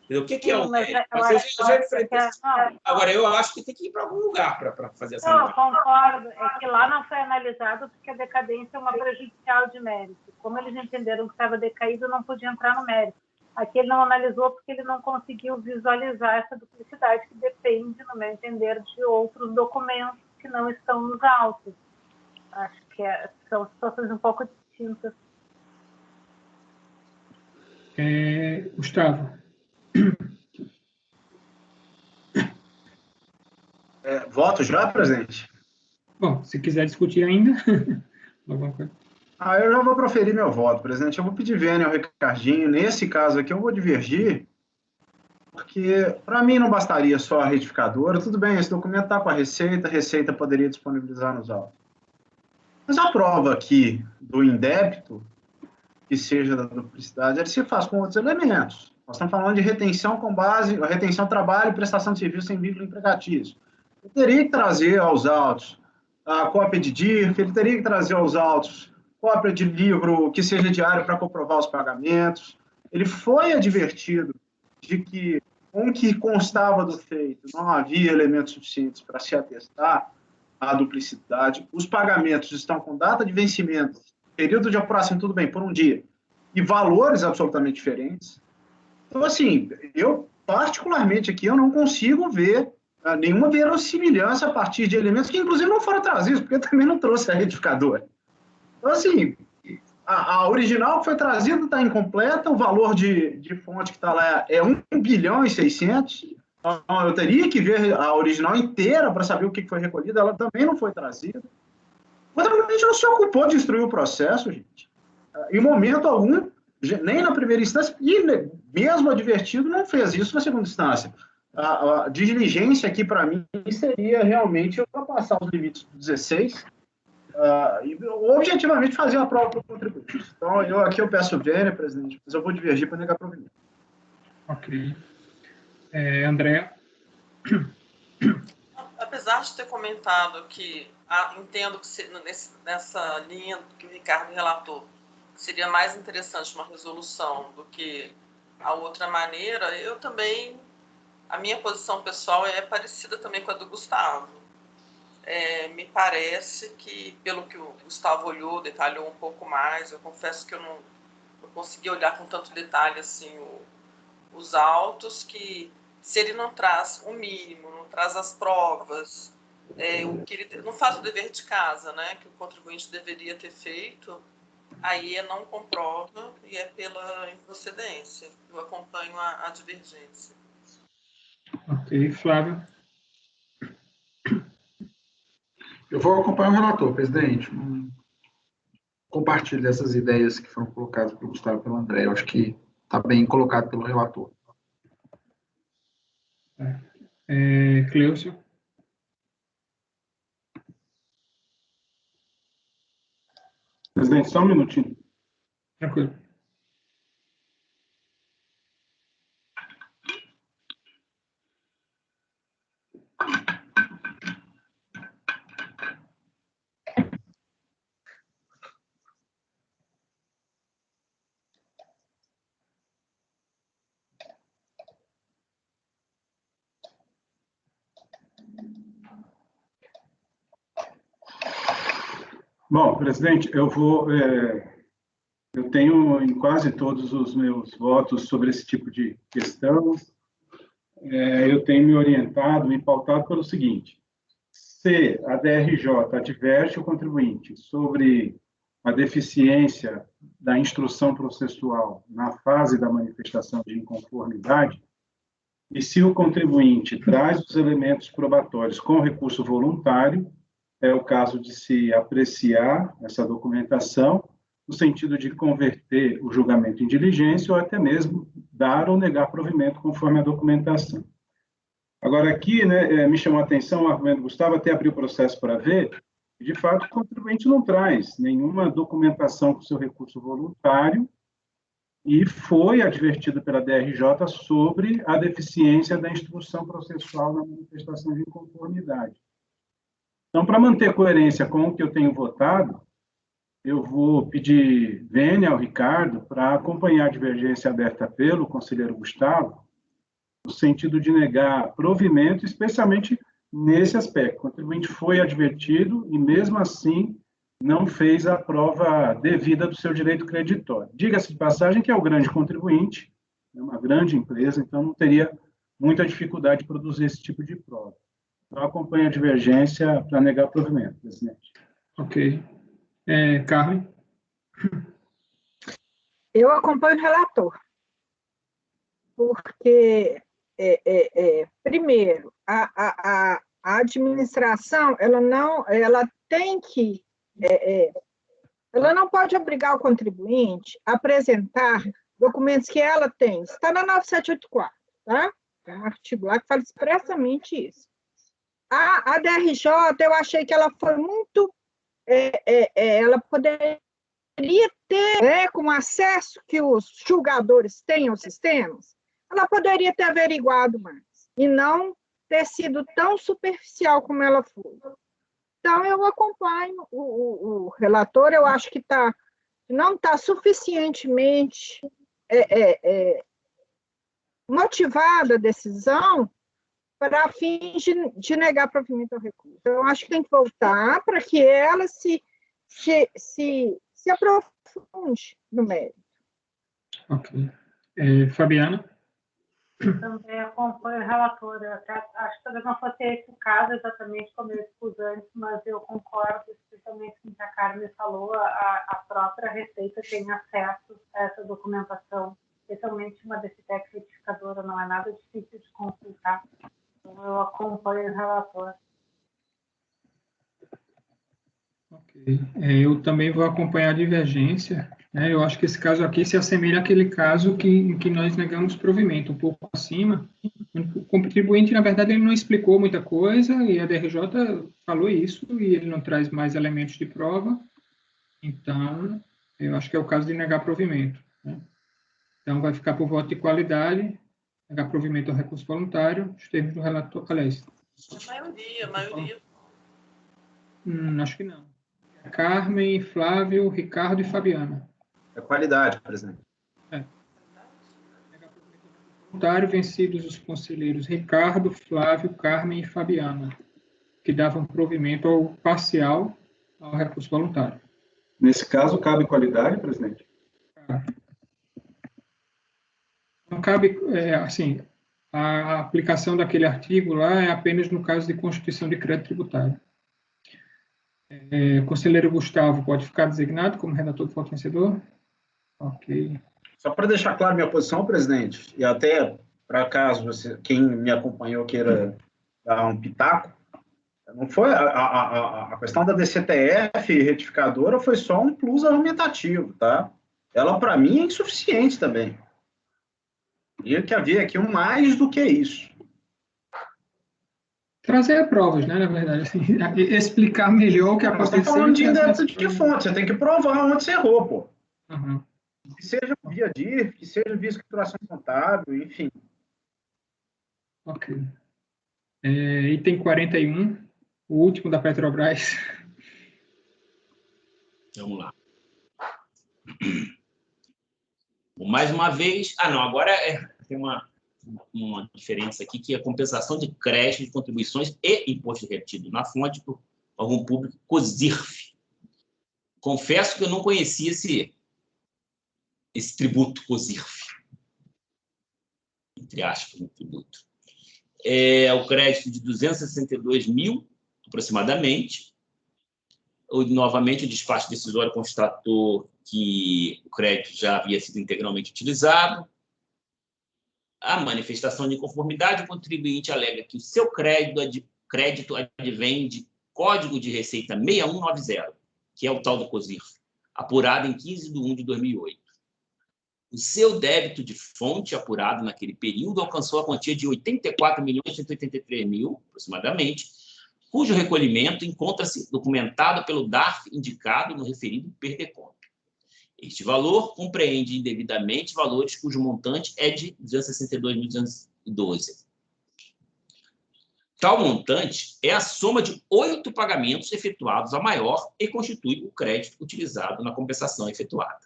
O que é o mérito? Agora, eu acho que tem que ir para algum lugar para fazer essa análise.
Não, concordo. É que lá não foi analisado porque a decadência é uma prejudicial de mérito. Como eles entenderam que estava decaído, não podia entrar no mérito. Aqui ele não analisou porque ele não conseguiu visualizar essa duplicidade que depende, no meu entender, de outros documentos que não estão nos autos. Acho que são situações um pouco distintas.
Gustavo.
Voto já, presidente?
Bom, se quiser discutir ainda, alguma coisa.
Eu já vou proferir meu voto, presidente. Eu vou pedir vênia ao Ricardinho. Nesse caso aqui, eu vou divergir, porque para mim não bastaria só a retificadora. Tudo bem, esse documento está com a Receita poderia disponibilizar nos autos. Mas a prova aqui do indébito que seja da duplicidade, ele se faz com outros elementos. Nós estamos falando de retenção com base, retenção, trabalho e prestação de serviço sem vínculo empregatício. Ele teria que trazer aos autos a cópia de DIRF, ele teria que trazer aos autos cópia de livro que seja diário para comprovar os pagamentos. Ele foi advertido de que, com o que constava do feito, não havia elementos suficientes para se atestar a duplicidade. Os pagamentos estão com data de vencimento, período de apuração, tudo bem, por um dia, e valores absolutamente diferentes. Então, assim, eu, particularmente aqui, eu não consigo ver nenhuma verossimilhança a partir de elementos que, inclusive, não foram trazidos, porque eu também não trouxe a retificadora. Então, assim, a original que foi trazida está incompleta, o valor de fonte que está lá é 1 bilhão e 600. Então, eu teria que ver a original inteira para saber o que foi recolhido, ela também não foi trazida. O contribuinte não se ocupou de instruir o processo, gente. Em momento algum, nem na primeira instância, e mesmo advertido, não fez isso na segunda instância. A diligência aqui, para mim, seria realmente ultrapassar os limites do 16 e objetivamente fazer a prova para o contribuinte. Então, aqui eu peço vênia, presidente, mas eu vou divergir para negar provimento.
Ok. Andréa?
Apesar de ter comentado que entendo que nessa linha que o Ricardo relatou, seria mais interessante uma resolução do que a outra maneira, eu também, a minha posição pessoal é parecida também com a do Gustavo. Me parece que, pelo que o Gustavo olhou, detalhou um pouco mais, eu confesso que eu não consegui olhar com tanto detalhe assim os autos, que se ele não traz o mínimo, não traz as provas, o que ele não faz o dever de casa, né, que o contribuinte deveria ter feito, aí não comprova e é pela improcedência. Eu acompanho a divergência.
Ok, Flávio?
Eu vou acompanhar o relator, presidente. Compartilho dessas ideias que foram colocadas pelo Gustavo e pelo André. Eu acho que está bem colocado pelo relator.
Cleucio?
Presidente, só um minutinho.
Tranquilo.
Bom, presidente, eu tenho em quase todos os meus votos sobre esse tipo de questão, eu tenho me orientado, me pautado pelo seguinte: se a DRJ adverte o contribuinte sobre a deficiência da instrução processual na fase da manifestação de inconformidade, e se o contribuinte traz os elementos probatórios com recurso voluntário, é o caso de se apreciar essa documentação no sentido de converter o julgamento em diligência ou até mesmo dar ou negar provimento conforme a documentação. Agora, aqui, né, me chamou a atenção o argumento do Gustavo, até abrir o processo para ver, de fato, o contribuinte não traz nenhuma documentação com seu recurso voluntário e foi advertido pela DRJ sobre a deficiência da instrução processual na manifestação de inconformidade. Então, para manter coerência com o que eu tenho votado, eu vou pedir vênia ao Ricardo para acompanhar a divergência aberta pelo conselheiro Gustavo, no sentido de negar provimento, especialmente nesse aspecto. O contribuinte foi advertido e, mesmo assim, não fez a prova devida do seu direito creditório. Diga-se de passagem que é o grande contribuinte, é uma grande empresa, então não teria muita dificuldade de produzir esse tipo de prova. Então, acompanho a divergência para negar provimento, presidente.
Ok. Carmen?
Eu acompanho o relator, porque, primeiro, a administração, ela não pode obrigar o contribuinte a apresentar documentos que ela tem. Está na 9784, tá? Tem um artigo lá que fala expressamente isso. A DRJ, eu achei que ela foi muito... ela poderia poderia ter, com o acesso que os julgadores têm aos sistemas, ela poderia ter averiguado mais, e não ter sido tão superficial como ela foi. Então, eu acompanho o relator, eu acho que não está suficientemente motivada a decisão para fins de negar provimento ao recurso. Então, eu acho que tem que voltar para que ela se aprofunde no mérito.
Ok. Fabiana?
Também acompanho o relator. Eu até acho que talvez não fosse esse o caso exatamente como eu expus antes, mas eu concordo especialmente com o que a Carmen falou. A própria Receita tem acesso a essa documentação, especialmente uma DCTEC certificadora, não é nada difícil de consultar. Então, eu acompanho o relator.
Ok. Eu também vou acompanhar a divergência. Né? Eu acho que esse caso aqui se assemelha àquele caso em que nós negamos provimento, um pouco acima. O contribuinte, na verdade, ele não explicou muita coisa, e a DRJ falou isso, e ele não traz mais elementos de prova. Então, eu acho que é o caso de negar provimento. Né? Então, vai ficar por voto de qualidade, negar provimento ao recurso voluntário, os termos do relator. Aliás,
A maioria.
Acho que não. Carmen, Flávio, Ricardo e Fabiana.
É qualidade, presidente.
Voluntário, vencidos os conselheiros Ricardo, Flávio, Carmen e Fabiana, que davam provimento ao parcial ao recurso voluntário.
Nesse caso, cabe qualidade, presidente?
Não cabe, assim, a aplicação daquele artigo lá é apenas no caso de constituição de crédito tributário. Conselheiro Gustavo pode ficar designado como redator do voto vencedor? Ok.
Só para deixar claro minha posição, presidente, e até para caso quem me acompanhou queira dar um pitaco, não foi a questão da DCTF retificadora foi só um plus argumentativo, tá? Ela, para mim, é insuficiente também. Teria que haver aqui um mais do que isso.
Trazer provas, né, na verdade, assim, explicar melhor o que aconteceu.
Nós estamos falando de indébito de fonte, você tem que provar onde você errou, pô.
Uhum.
Que seja via DIR, que seja via escrituração contábil, enfim.
Ok. Item 41, o último da Petrobras.
Vamos lá. Mais uma vez... não, agora tem uma diferença aqui, que é a compensação de crédito de contribuições e imposto retido na fonte por órgão público COSIRF. Confesso que eu não conhecia esse tributo COSIRF. Entre aspas, um tributo. O crédito de 262 mil, aproximadamente. Novamente, o despacho decisório constatou que o crédito já havia sido integralmente utilizado. A manifestação de inconformidade, o contribuinte alega que o seu crédito advém de Código de Receita 6190, que é o tal do COSIRF, apurado em 15 de 1 de 2008. O seu débito de fonte apurado naquele período alcançou a quantia de 84.183.000, aproximadamente, cujo recolhimento encontra-se documentado pelo DARF indicado no referido PERDECOMP. Este valor compreende indevidamente valores cujo montante é de 262.212. Tal montante é a soma de 8 pagamentos efetuados a maior e constitui o crédito utilizado na compensação efetuada.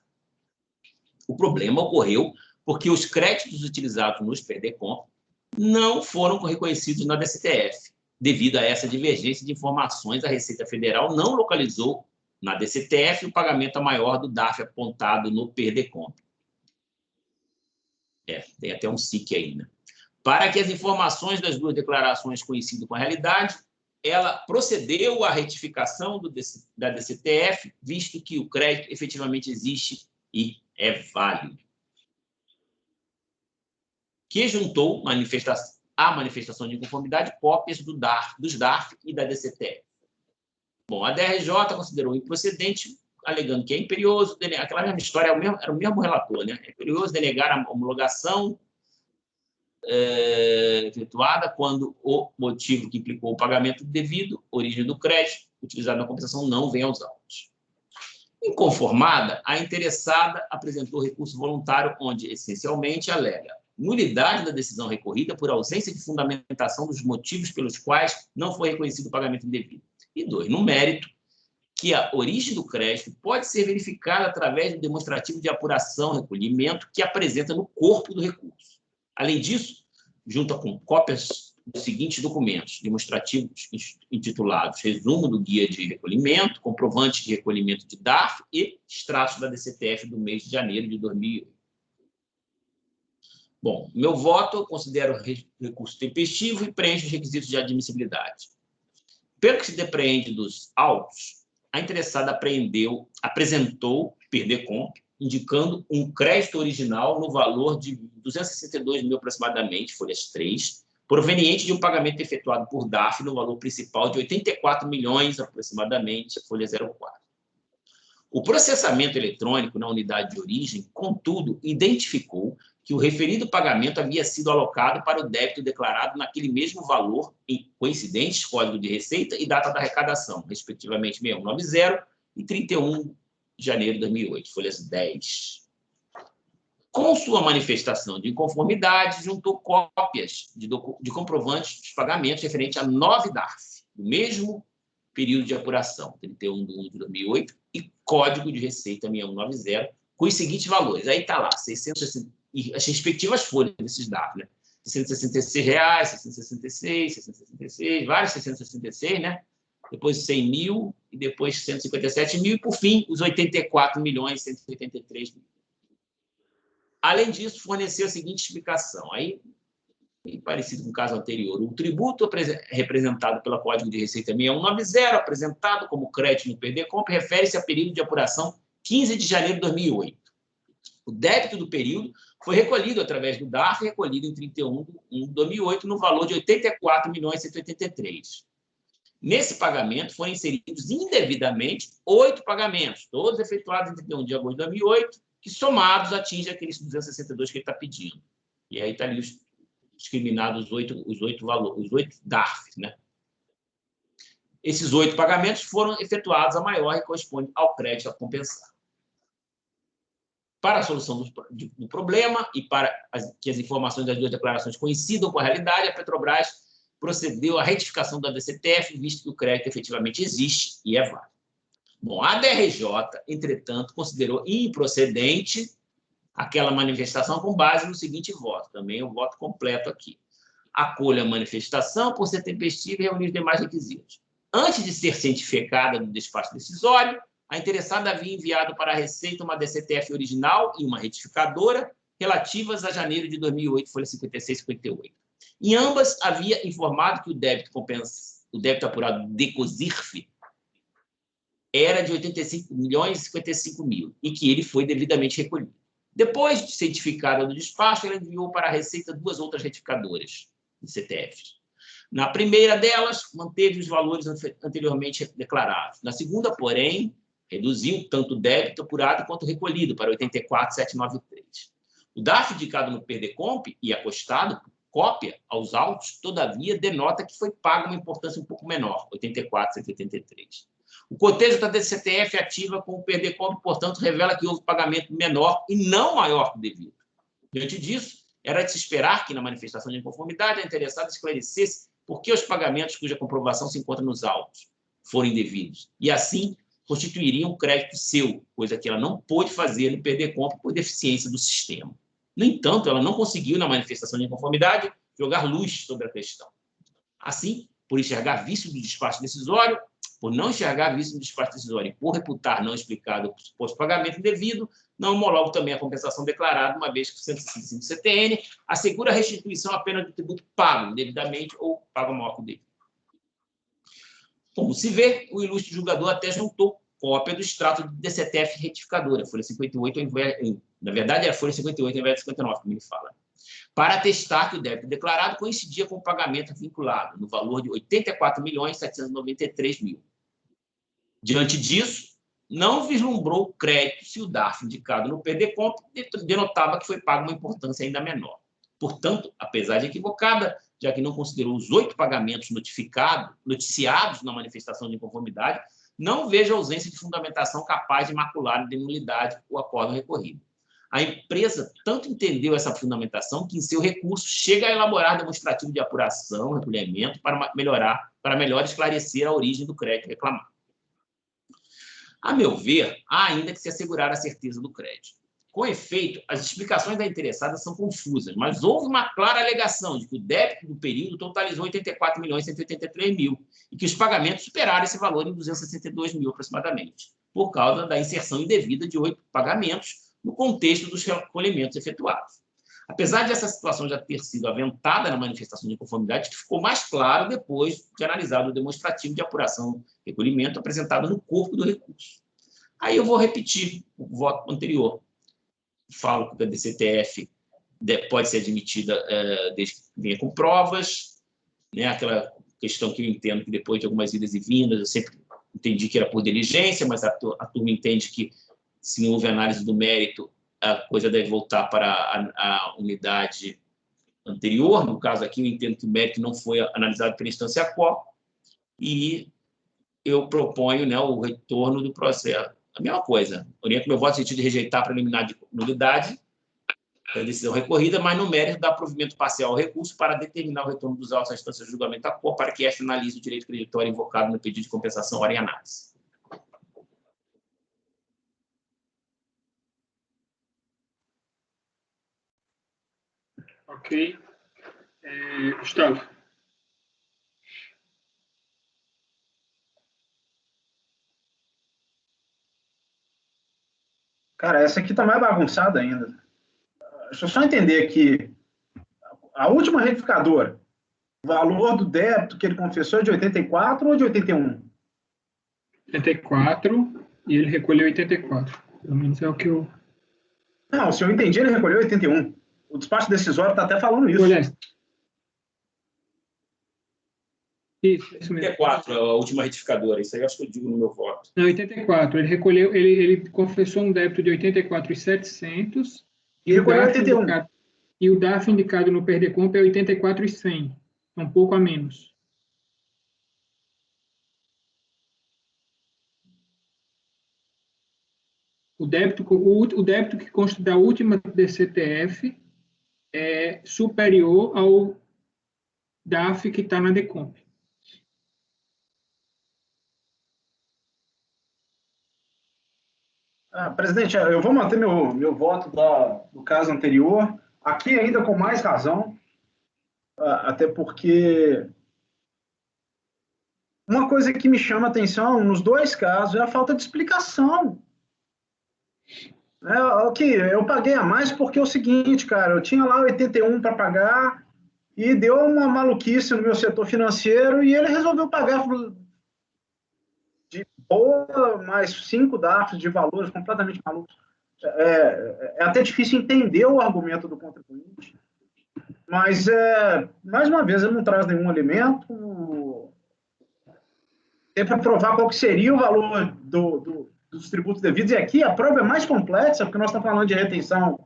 O problema ocorreu porque os créditos utilizados nos PERDECOMP não foram reconhecidos na DCTF. Devido a essa divergência de informações, a Receita Federal não localizou na DCTF o pagamento a maior do DARF apontado no PERDECOMP. Tem até um SIC ainda. Para que as informações das duas declarações coincidam com a realidade, ela procedeu à retificação da DCTF, visto que o crédito efetivamente existe e é válido. Que juntou à manifestação de inconformidade cópias dos DARF e da DCTF. Bom, a DRJ considerou improcedente, alegando que é imperioso, aquela mesma história, era o mesmo relator, né? É imperioso denegar a homologação efetuada quando o motivo que implicou o pagamento devido, origem do crédito, utilizado na compensação, não vem aos autos. Inconformada, a interessada apresentou recurso voluntário onde, essencialmente, alega nulidade da decisão recorrida por ausência de fundamentação dos motivos pelos quais não foi reconhecido o pagamento indevido. E 2, no mérito, que a origem do crédito pode ser verificada através do demonstrativo de apuração, recolhimento, que apresenta no corpo do recurso. Além disso, junta com cópias dos seguintes documentos demonstrativos intitulados Resumo do Guia de Recolhimento, Comprovante de Recolhimento de DARF e extratos da DCTF do mês de janeiro de 2008. Bom, meu voto, eu considero recurso tempestivo e preenche os requisitos de admissibilidade. Pelo que se depreende dos autos, a interessada apresentou PERDECOMP, indicando um crédito original no valor de 262 mil aproximadamente, folhas 3, proveniente de um pagamento efetuado por DARF no valor principal de 84 milhões aproximadamente, folha 04. O processamento eletrônico na unidade de origem, contudo, identificou que o referido pagamento havia sido alocado para o débito declarado naquele mesmo valor em coincidentes código de receita e data da arrecadação, respectivamente 6190 e 31 de janeiro de 2008, folhas 10. Com sua manifestação de inconformidade, juntou cópias de comprovantes dos pagamentos referentes a 9 DARF, do mesmo período de apuração, 31 de 1 de 2008, e código de receita 6190, com os seguintes valores. Aí está lá, 660, e as respectivas folhas desses DARF, né? R$ 666, 666, 666, vários 666, né? Depois 100 mil, e depois 157 mil, e, por fim, os 84 milhões, 183 mil. Além disso, forneceu a seguinte explicação, aí, parecido com o caso anterior. O tributo representado pela Código de Receita 6190, apresentado como crédito no PERDECOMP, refere-se a período de apuração 15 de janeiro de 2008. O débito do período foi recolhido através do DARF, recolhido em 31 de 1 de 2008, no valor de 84 milhões 183. Nesse pagamento, foram inseridos indevidamente 8 pagamentos, todos efetuados em 31 de agosto de 2008, que somados atingem aqueles 262 que ele está pedindo. E aí está ali discriminados os 8 DARFs, né? Esses 8 pagamentos foram efetuados a maior e corresponde ao crédito a compensar. Para a solução do problema e para que as informações das duas declarações coincidam com a realidade, a Petrobras procedeu à retificação da DCTF, visto que o crédito efetivamente existe e é válido. Bom, a DRJ, entretanto, considerou improcedente aquela manifestação com base no seguinte voto, também o voto completo aqui. Acolha a manifestação por ser tempestiva e reunir os demais requisitos. Antes de ser cientificada no despacho decisório, a interessada havia enviado para a Receita uma DCTF original e uma retificadora relativas a janeiro de 2008, folha 56 e 58. Em ambas, havia informado que o débito apurado de COSIRF era de 85 milhões e 55 mil e que ele foi devidamente recolhido. Depois de cientificada no despacho, ela enviou para a Receita 2 outras retificadoras de CTFs. Na primeira delas, manteve os valores anteriormente declarados. Na segunda, porém, reduziu tanto o débito apurado quanto recolhido para 84.793. O DARF indicado no PERDECOMP e acostado por cópia aos autos, todavia, denota que foi paga uma importância um pouco menor, 84.183. O cotejo da DCTF ativa com o PERDECOMP, portanto, revela que houve pagamento menor e não maior que o devido. Diante disso, era de se esperar que, na manifestação de inconformidade, a interessada esclarecesse por que os pagamentos cuja comprovação se encontra nos autos foram indevidos, e assim constituiriam um crédito seu, coisa que ela não pôde fazer no PERDECOMP por deficiência do sistema. No entanto, ela não conseguiu, na manifestação de inconformidade, jogar luz sobre a questão. Assim, por enxergar vício do despacho decisório, por não enxergar vício do despacho decisório e por reputar não explicado o suposto pagamento indevido, não homologo também a compensação declarada, uma vez que o 165 CTN assegura a restituição apenas do tributo pago devidamente ou pago maior que o devido. Como se vê, o ilustre julgador até juntou cópia do extrato de DCTF retificadora, folha 58, na verdade era folha 58 ao invés de 59, como ele fala, para atestar que o débito declarado coincidia com o pagamento vinculado, no valor de 84.793.000. Diante disso, não vislumbrou o crédito se o DARF indicado no PERDECOMP denotava que foi pago uma importância ainda menor. Portanto, apesar de equivocada, já que não considerou os 8 pagamentos noticiados na manifestação de inconformidade, não vejo ausência de fundamentação capaz de macular de nulidade o acórdão recorrido. A empresa tanto entendeu essa fundamentação que, em seu recurso, chega a elaborar demonstrativo de apuração, recolhimento, para melhor esclarecer a origem do crédito reclamado. A meu ver, há ainda que se assegurar a certeza do crédito. Com efeito, as explicações da interessada são confusas, mas houve uma clara alegação de que o débito do período totalizou 84.183.000 e que os pagamentos superaram esse valor em 262.000 aproximadamente, por causa da inserção indevida de 8 pagamentos no contexto dos recolhimentos efetuados. Apesar de essa situação já ter sido aventada na manifestação de conformidade, que ficou mais claro depois de analisado o demonstrativo de apuração e recolhimento apresentado no corpo do recurso. Aí eu vou repetir o voto anterior. Falo que a DCTF pode ser admitida desde que venha com provas, né? Aquela questão que eu entendo que depois de algumas idas e vindas, eu sempre entendi que era por diligência, mas a turma entende que, se não houve análise do mérito, a coisa deve voltar para a unidade anterior. No caso aqui, eu entendo que o mérito não foi analisado pela instância qual, e eu proponho, né, o retorno do processo. A mesma coisa, oriento meu voto no sentido de rejeitar a preliminar de nulidade da decisão recorrida, mas no mérito dar provimento parcial ao recurso para determinar o retorno dos autos à instância de julgamento da cor, para que esta analise o direito creditório invocado no pedido de compensação ora em análise.
Ok. Gustavo.
Cara, essa aqui tá mais bagunçada ainda. Deixa eu só entender que a última retificadora, o valor do débito que ele confessou é de 84 ou de 81?
84, e ele recolheu 84. Pelo menos é o que eu...
Não, se eu entendi, ele recolheu 81. O despacho decisório está até falando isso.
Olha, isso mesmo.
84, a última retificadora. Isso aí eu acho que eu digo no meu voto.
Não, 84. Ele recolheu, ele confessou um débito de 84.700
e recolheu 81.
E o DAF indicado no PERDECOMP é 84.100. É um pouco a menos. O débito que consta da última DCTF é superior ao DAF que está na DECOMP.
Presidente, eu vou manter meu voto do caso anterior, aqui ainda com mais razão, até porque uma coisa que me chama a atenção nos dois casos é a falta de explicação. Eu paguei a mais porque é o seguinte, cara, eu tinha lá 81 para pagar e deu uma maluquice no meu setor financeiro e ele resolveu pagar de boa mais 5 DARFs de valores completamente malucos. É até difícil entender o argumento do contribuinte, mas, mais uma vez, ele não traz nenhum elemento. Tem para provar qual que seria o valor dos tributos devidos, e aqui a prova é mais complexa, porque nós estamos falando de retenção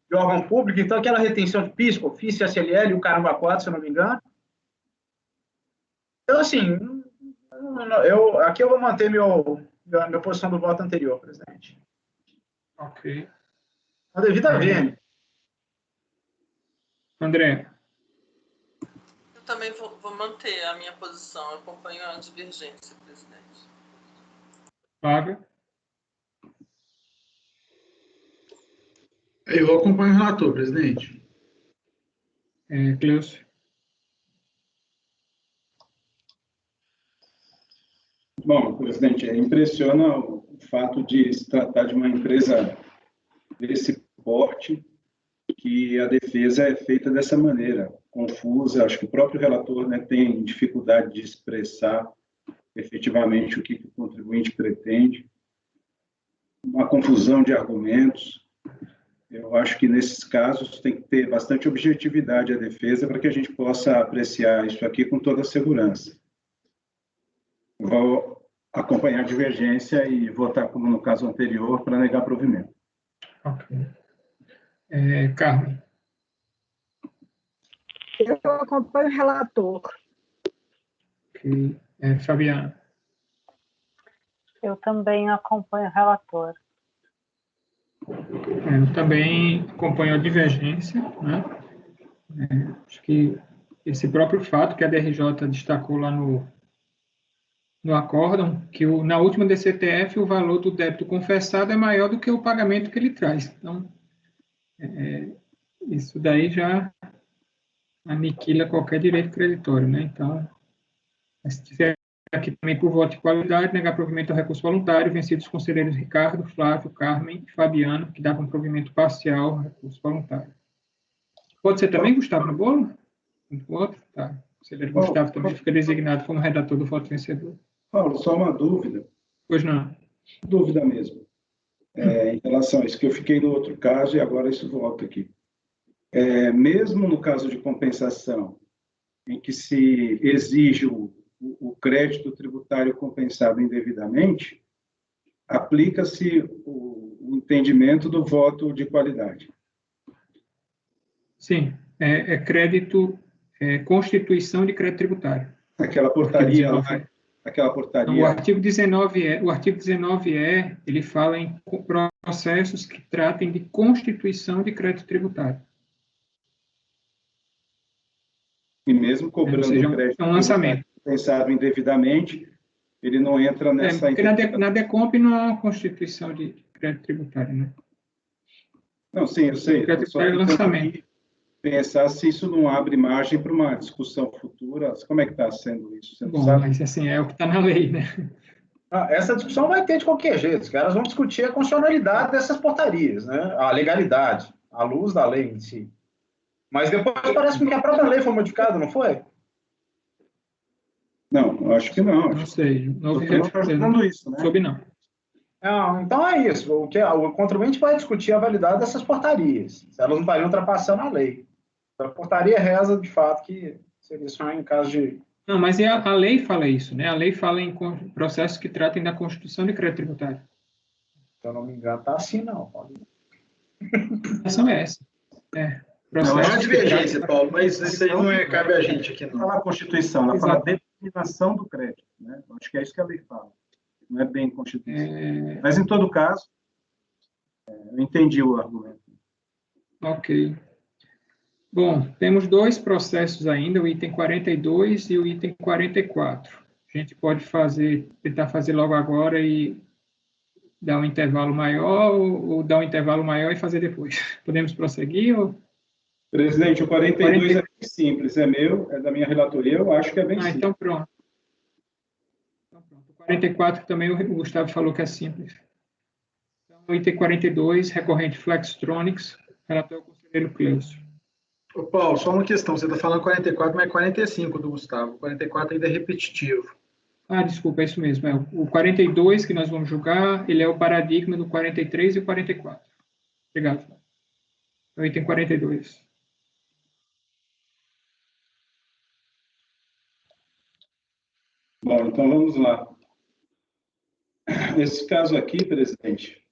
de órgão público, então aquela retenção de PIS, COFINS, CSLL e o caramba 4, se eu não me engano. Então, assim, aqui eu vou manter minha posição do voto anterior, presidente.
Ok.
A devida vênia.
André.
Eu também vou manter a minha posição. Eu acompanho a divergência, presidente.
Flávio.
Eu acompanho o relator, presidente.
Cleucio.
Bom, presidente, impressiona o fato de se tratar de uma empresa desse porte, que a defesa é feita dessa maneira, confusa. Acho que o próprio relator, né, tem dificuldade de expressar efetivamente o que o contribuinte pretende, uma confusão de argumentos. Eu acho que, nesses casos, tem que ter bastante objetividade a defesa para que a gente possa apreciar isso aqui com toda a segurança. Vou acompanhar a divergência e votar, como no caso anterior, para negar provimento.
Ok. Carmen.
Eu acompanho o relator.
Ok. Fabiana.
Eu também acompanho o relator.
Eu também acompanho a divergência, né? Acho que esse próprio fato que a DRJ destacou lá no acórdão, que na última DCTF o valor do débito confessado é maior do que o pagamento que ele traz. Então, isso daí já aniquila qualquer direito creditório, né? Então, se tiver aqui também por voto de qualidade, negar provimento ao recurso voluntário, vencidos os conselheiros Ricardo, Flávio, Carmen e Fabiano, que davam provimento parcial ao recurso voluntário. Pode ser também Gustavo no bolo? O outro? Tá. O conselheiro Gustavo também fica designado como redator do voto vencedor.
Paulo, só uma dúvida.
Pois não.
Dúvida mesmo. Em relação a isso, que eu fiquei no outro caso e agora isso volta aqui. Mesmo no caso de compensação, em que se exige o crédito tributário compensado indevidamente, aplica-se o entendimento do voto de qualidade.
Sim, crédito, constituição de crédito tributário.
Aquela portaria, aquela portaria.
O artigo 19E, ele fala em processos que tratem de constituição de crédito tributário.
E mesmo cobrando o crédito
um lançamento
compensado indevidamente, ele não entra nessa...
Porque na DECOMP não há uma constituição de crédito tributário, né?
Não, sim, eu sei.
Crédito tributário é lançamento.
Pensar se isso não abre margem para uma discussão futura. Como é que está sendo isso? Você não
Bom,
sabe?
mas assim, é o que está na lei, né?
Essa discussão vai ter de qualquer jeito. Os caras vão discutir a constitucionalidade dessas portarias, né? A legalidade, à luz da lei em si. Mas depois parece que a própria lei foi modificada, não foi?
Não, eu acho que não.
Não sei. Não
está falando isso, né?
Soube não.
Então é isso. O contribuinte vai discutir a validade dessas portarias. Se elas não estariam ultrapassando a lei. A portaria reza, de fato, que seria só em caso de...
Não, mas a lei fala isso, né? A lei fala em processos que tratem da constituição de crédito tributário.
Se eu não me engano, está assim, não.
A questão é essa.
Não é uma divergência, Paulo, mas isso aí não cabe a gente aqui, não.
Ela fala a Constituição, ela fala a determinação do crédito, né? Acho que é isso que a lei fala. Não é bem Constituição. Mas, em todo caso, eu entendi o argumento.
Ok. Bom, temos dois processos ainda, o item 42 e o item 44. A gente pode tentar fazer logo agora e dar um intervalo maior ou dar um intervalo maior e fazer depois. Podemos prosseguir?
Presidente, o 42 é bem simples, é meu, é da minha relatoria, eu acho que é bem simples.
Então pronto. O 44 também o Gustavo falou que é simples. Então, o item 42, recorrente Flextronics, relator o conselheiro Cleuso.
Ô, Paulo, só uma questão, você está falando 44, mas é 45 do Gustavo, o 44 ainda é repetitivo.
Desculpa, é isso mesmo. O 42 que nós vamos julgar, ele é o paradigma do 43 e o 44. Obrigado. É o item 42.
Bom, então vamos lá. Esse caso aqui, presidente,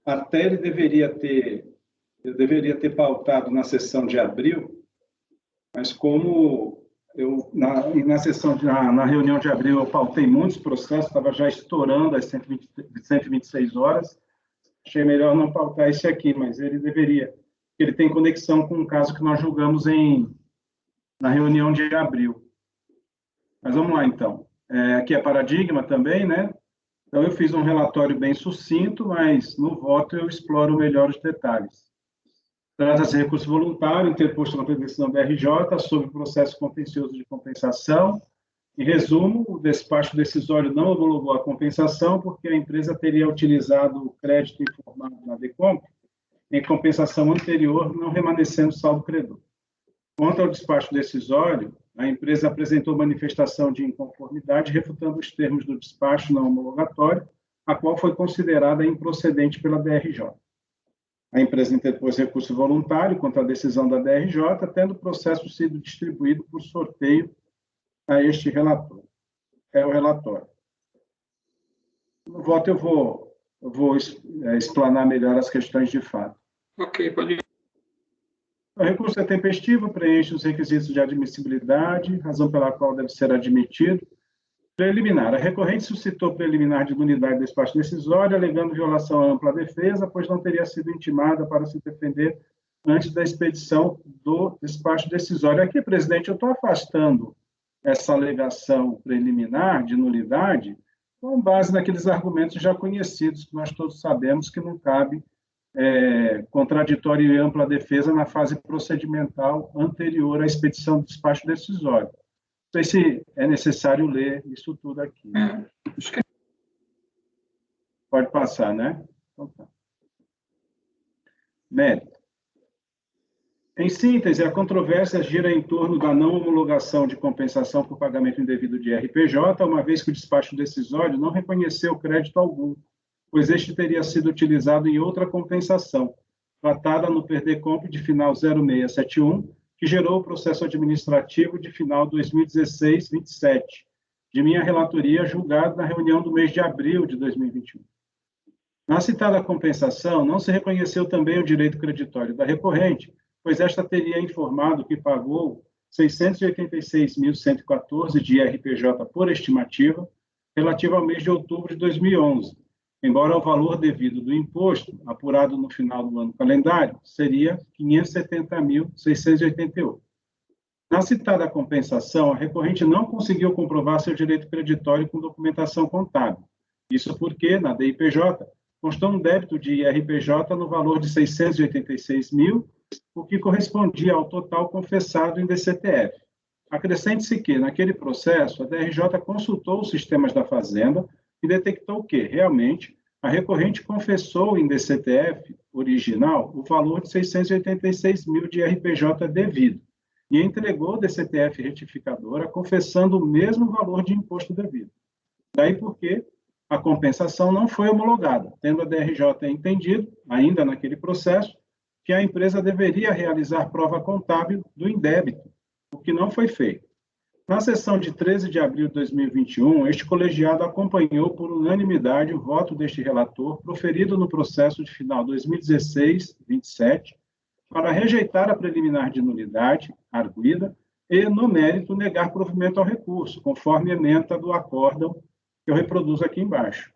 até ele deveria ter pautado na sessão de abril, mas como na reunião de abril eu pautei muitos processos, estava já estourando as 126 horas, achei melhor não pautar esse aqui, mas ele tem conexão com um caso que nós julgamos na reunião de abril. Mas vamos lá, então. Aqui é paradigma também, né? Então, eu fiz um relatório bem sucinto, mas no voto eu exploro melhor os detalhes. Trata-se de recurso voluntário, interposto na decisão da RJ, sobre processo contencioso de compensação. Em resumo, o despacho decisório não homologou a compensação, porque a empresa teria utilizado o crédito informado na DECOMP em compensação anterior, não remanescendo saldo credor. Quanto ao despacho decisório, a empresa apresentou manifestação de inconformidade, refutando os termos do despacho não homologatório, a qual foi considerada improcedente pela DRJ. A empresa interpôs recurso voluntário contra a decisão da DRJ, tendo o processo sido distribuído por sorteio a este relator. É o relatório. No voto eu vou explanar melhor as questões de fato.
Ok, pode ir.
O recurso é tempestivo, preenche os requisitos de admissibilidade, razão pela qual deve ser admitido. Preliminar. A recorrente suscitou preliminar de nulidade do despacho decisório, alegando violação à ampla defesa, pois não teria sido intimada para se defender antes da expedição do despacho decisório. Aqui, presidente, eu estou afastando essa alegação preliminar de nulidade com base naqueles argumentos já conhecidos, que nós todos sabemos que não cabe contraditório e ampla defesa na fase procedimental anterior à expedição do despacho decisório. Não sei se é necessário ler isso tudo aqui. Pode passar, né? Então, tá. Mérito. Em síntese, a controvérsia gira em torno da não homologação de compensação por pagamento indevido de RPJ, uma vez que o despacho decisório não reconheceu crédito algum, pois este teria sido utilizado em outra compensação, tratada no PERDECOMP de final 0671, que gerou o processo administrativo de final 2016-27, de minha relatoria julgado na reunião do mês de abril de 2021. Na citada compensação, não se reconheceu também o direito creditório da recorrente, pois esta teria informado que pagou 686.114 de IRPJ por estimativa, relativa ao mês de outubro de 2011, embora o valor devido do imposto, apurado no final do ano calendário, seria 570.688. Na citada compensação, a recorrente não conseguiu comprovar seu direito creditório com documentação contábil. Isso porque, na DIPJ, constou um débito de IRPJ no valor de 686 mil, o que correspondia ao total confessado em DCTF. Acrescente-se que, naquele processo, a DRJ consultou os sistemas da Fazenda e detectou que, realmente, a recorrente confessou em DCTF original o valor de 686 mil de IRPJ devido e entregou a DCTF retificadora confessando o mesmo valor de imposto devido. Daí porque a compensação não foi homologada, tendo a DRJ entendido, ainda naquele processo, que a empresa deveria realizar prova contábil do indébito, o que não foi feito. Na sessão de 13 de abril de 2021, este colegiado acompanhou por unanimidade o voto deste relator, proferido no processo de final 2016-27, para rejeitar a preliminar de nulidade, arguida, e, no mérito, negar provimento ao recurso, conforme ementa do acórdão que eu reproduzo aqui embaixo.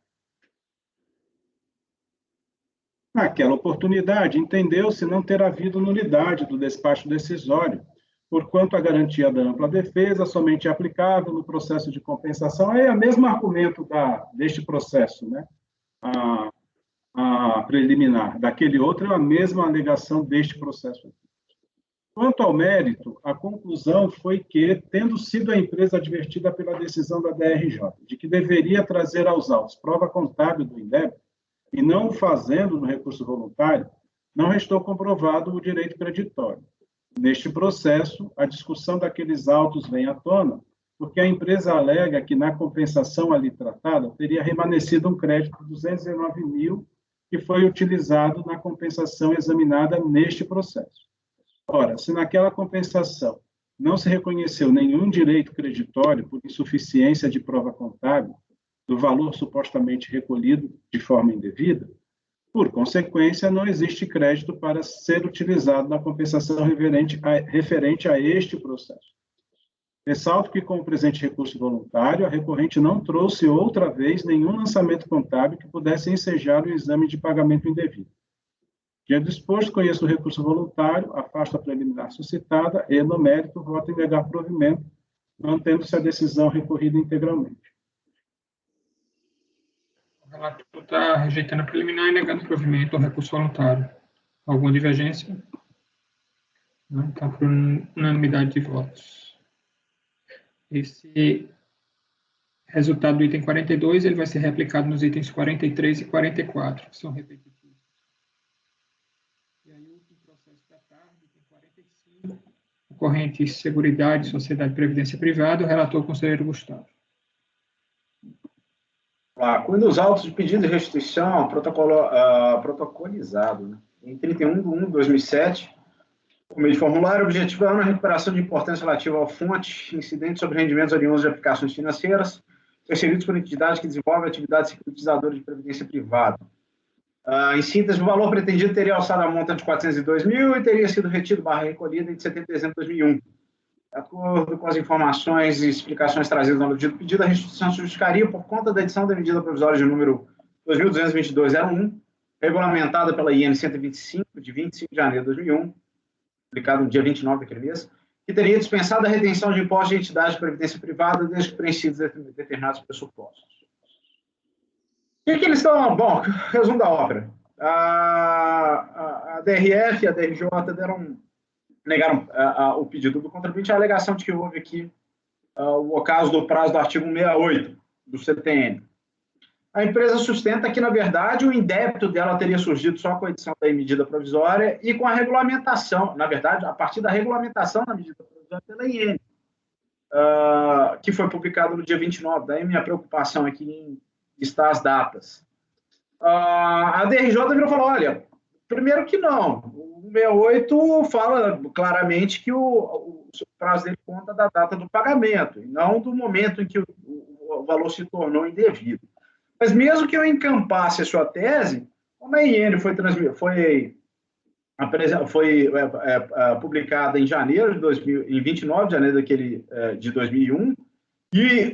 Naquela oportunidade, entendeu-se não ter havido nulidade do despacho decisório, porquanto a garantia da ampla defesa somente é aplicável no processo de compensação. É o mesmo argumento deste processo, né? A preliminar. Daquele outro é a mesma alegação deste processo. Quanto ao mérito, a conclusão foi que, tendo sido a empresa advertida pela decisão da DRJ de que deveria trazer aos autos prova contábil do indébito, e não o fazendo no recurso voluntário, não restou comprovado o direito creditório. Neste processo, a discussão daqueles autos vem à tona, porque a empresa alega que, na compensação ali tratada, teria remanescido um crédito de 219 mil que foi utilizado na compensação examinada neste processo. Ora, se naquela compensação não se reconheceu nenhum direito creditório por insuficiência de prova contábil do valor supostamente recolhido de forma indevida, por consequência, não existe crédito para ser utilizado na compensação referente a este processo. Ressalto que, com o presente recurso voluntário, a recorrente não trouxe outra vez nenhum lançamento contábil que pudesse ensejar o exame de pagamento indevido. Diante disposto, conheço o recurso voluntário, afasto a preliminar suscitada e, no mérito, voto em negar provimento, mantendo-se a decisão recorrida integralmente.
O relator está rejeitando a preliminar e negando provimento ao recurso voluntário. Alguma divergência? Não, está por unanimidade de votos. Esse resultado do item 42 ele vai ser replicado nos itens 43 e 44, que são repetitivos. E aí, o último processo da tarde, item 45, ocorrente Seguridade, Sociedade de Previdência Privada, o relator, o conselheiro Gustavo.
Quando os autos de pedido de restituição protocolizado, né? Em 31/1/2007, por meio de formulário, objetivando a recuperação de importância relativa ao fonte incidente sobre rendimentos oriundos de aplicações financeiras percebidos por entidades que desenvolvem atividade securitizadora de previdência privada. Em síntese, o valor pretendido teria alçado a monta de 402 mil e teria sido retido / recolhido em 7 de dezembro de 2001. De acordo com as informações e explicações trazidas no pedido, a restituição se justificaria por conta da edição da medida provisória de número 2222-01, regulamentada pela IN 125, de 25 de janeiro de 2001, publicado no dia 29 daquele mês, que teria dispensado a retenção de impostos de entidades de previdência privada desde que preenchidos determinados pressupostos. O que eles estão... Bom, resumo da ópera. A DRF e a DRJ negaram o pedido do contribuinte, a alegação de que houve aqui o ocaso do prazo do artigo 168 do CTN. A empresa sustenta que, na verdade, o indébito dela teria surgido só com a edição da medida provisória e com a regulamentação, na verdade, a partir da regulamentação da medida provisória pela IN, que foi publicado no dia 29. Daí minha preocupação aqui em listar as datas. A DRJ virou e falou, olha, primeiro que não, o 168 fala claramente que o prazo dele conta da data do pagamento, e não do momento em que o valor se tornou indevido. Mas mesmo que eu encampasse a sua tese, como a IN foi publicada em janeiro de 2000, em 29 de janeiro de 2001, e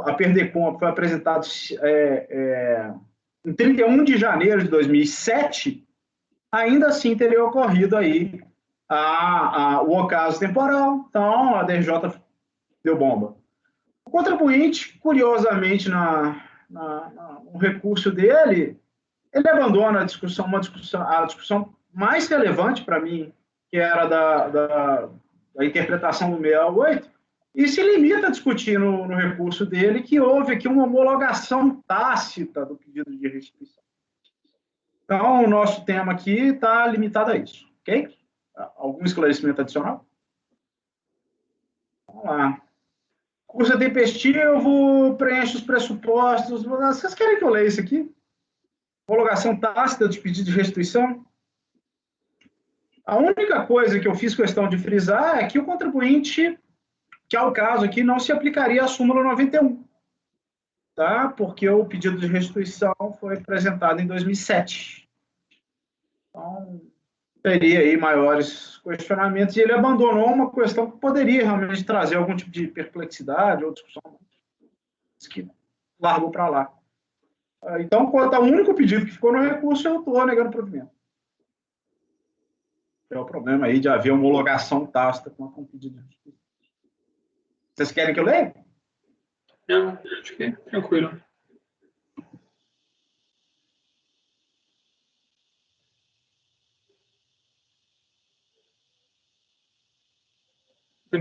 a Perdecomp foi apresentada em 31 de janeiro de 2007, ainda assim teria ocorrido aí o ocaso temporal, então a DRJ deu bomba. O contribuinte, curiosamente, no recurso dele, ele abandona a discussão mais relevante para mim, que era da interpretação do 668, e se limita a discutir no recurso dele que houve aqui uma homologação tácita do pedido de restituição. Então, o nosso tema aqui está limitado a isso, ok? Algum esclarecimento adicional? Vamos lá. Curso tempestivo, preenche os pressupostos. Vocês querem que eu leia isso aqui? Homologação tácita de pedido de restituição? A única coisa que eu fiz questão de frisar é que o contribuinte, que é o caso aqui, não se aplicaria à súmula 91, tá? Porque o pedido de restituição foi apresentado em 2007. Então, teria aí maiores questionamentos, e ele abandonou uma questão que poderia realmente trazer algum tipo de perplexidade ou discussão, que largou para lá. Então, quanto ao único pedido que ficou no recurso, eu estou negando o provimento. É o problema aí de haver homologação tácita com o pedido de restituição. Vocês querem que eu leia?
Não, acho que é tranquilo.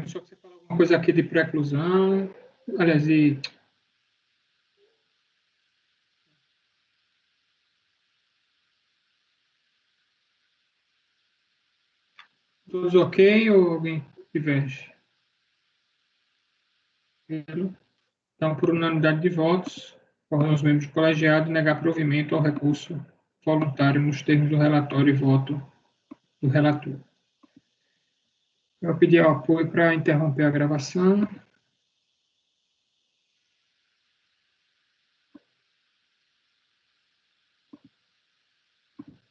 Só que você falou alguma coisa aqui de preclusão, aliás, de... Todos ok ou alguém diverge? Então, por unanimidade de votos, ordem os membros do colegiado negar provimento ao recurso voluntário nos termos do relatório e voto do relator. Eu pedi ao apoio para interromper a gravação.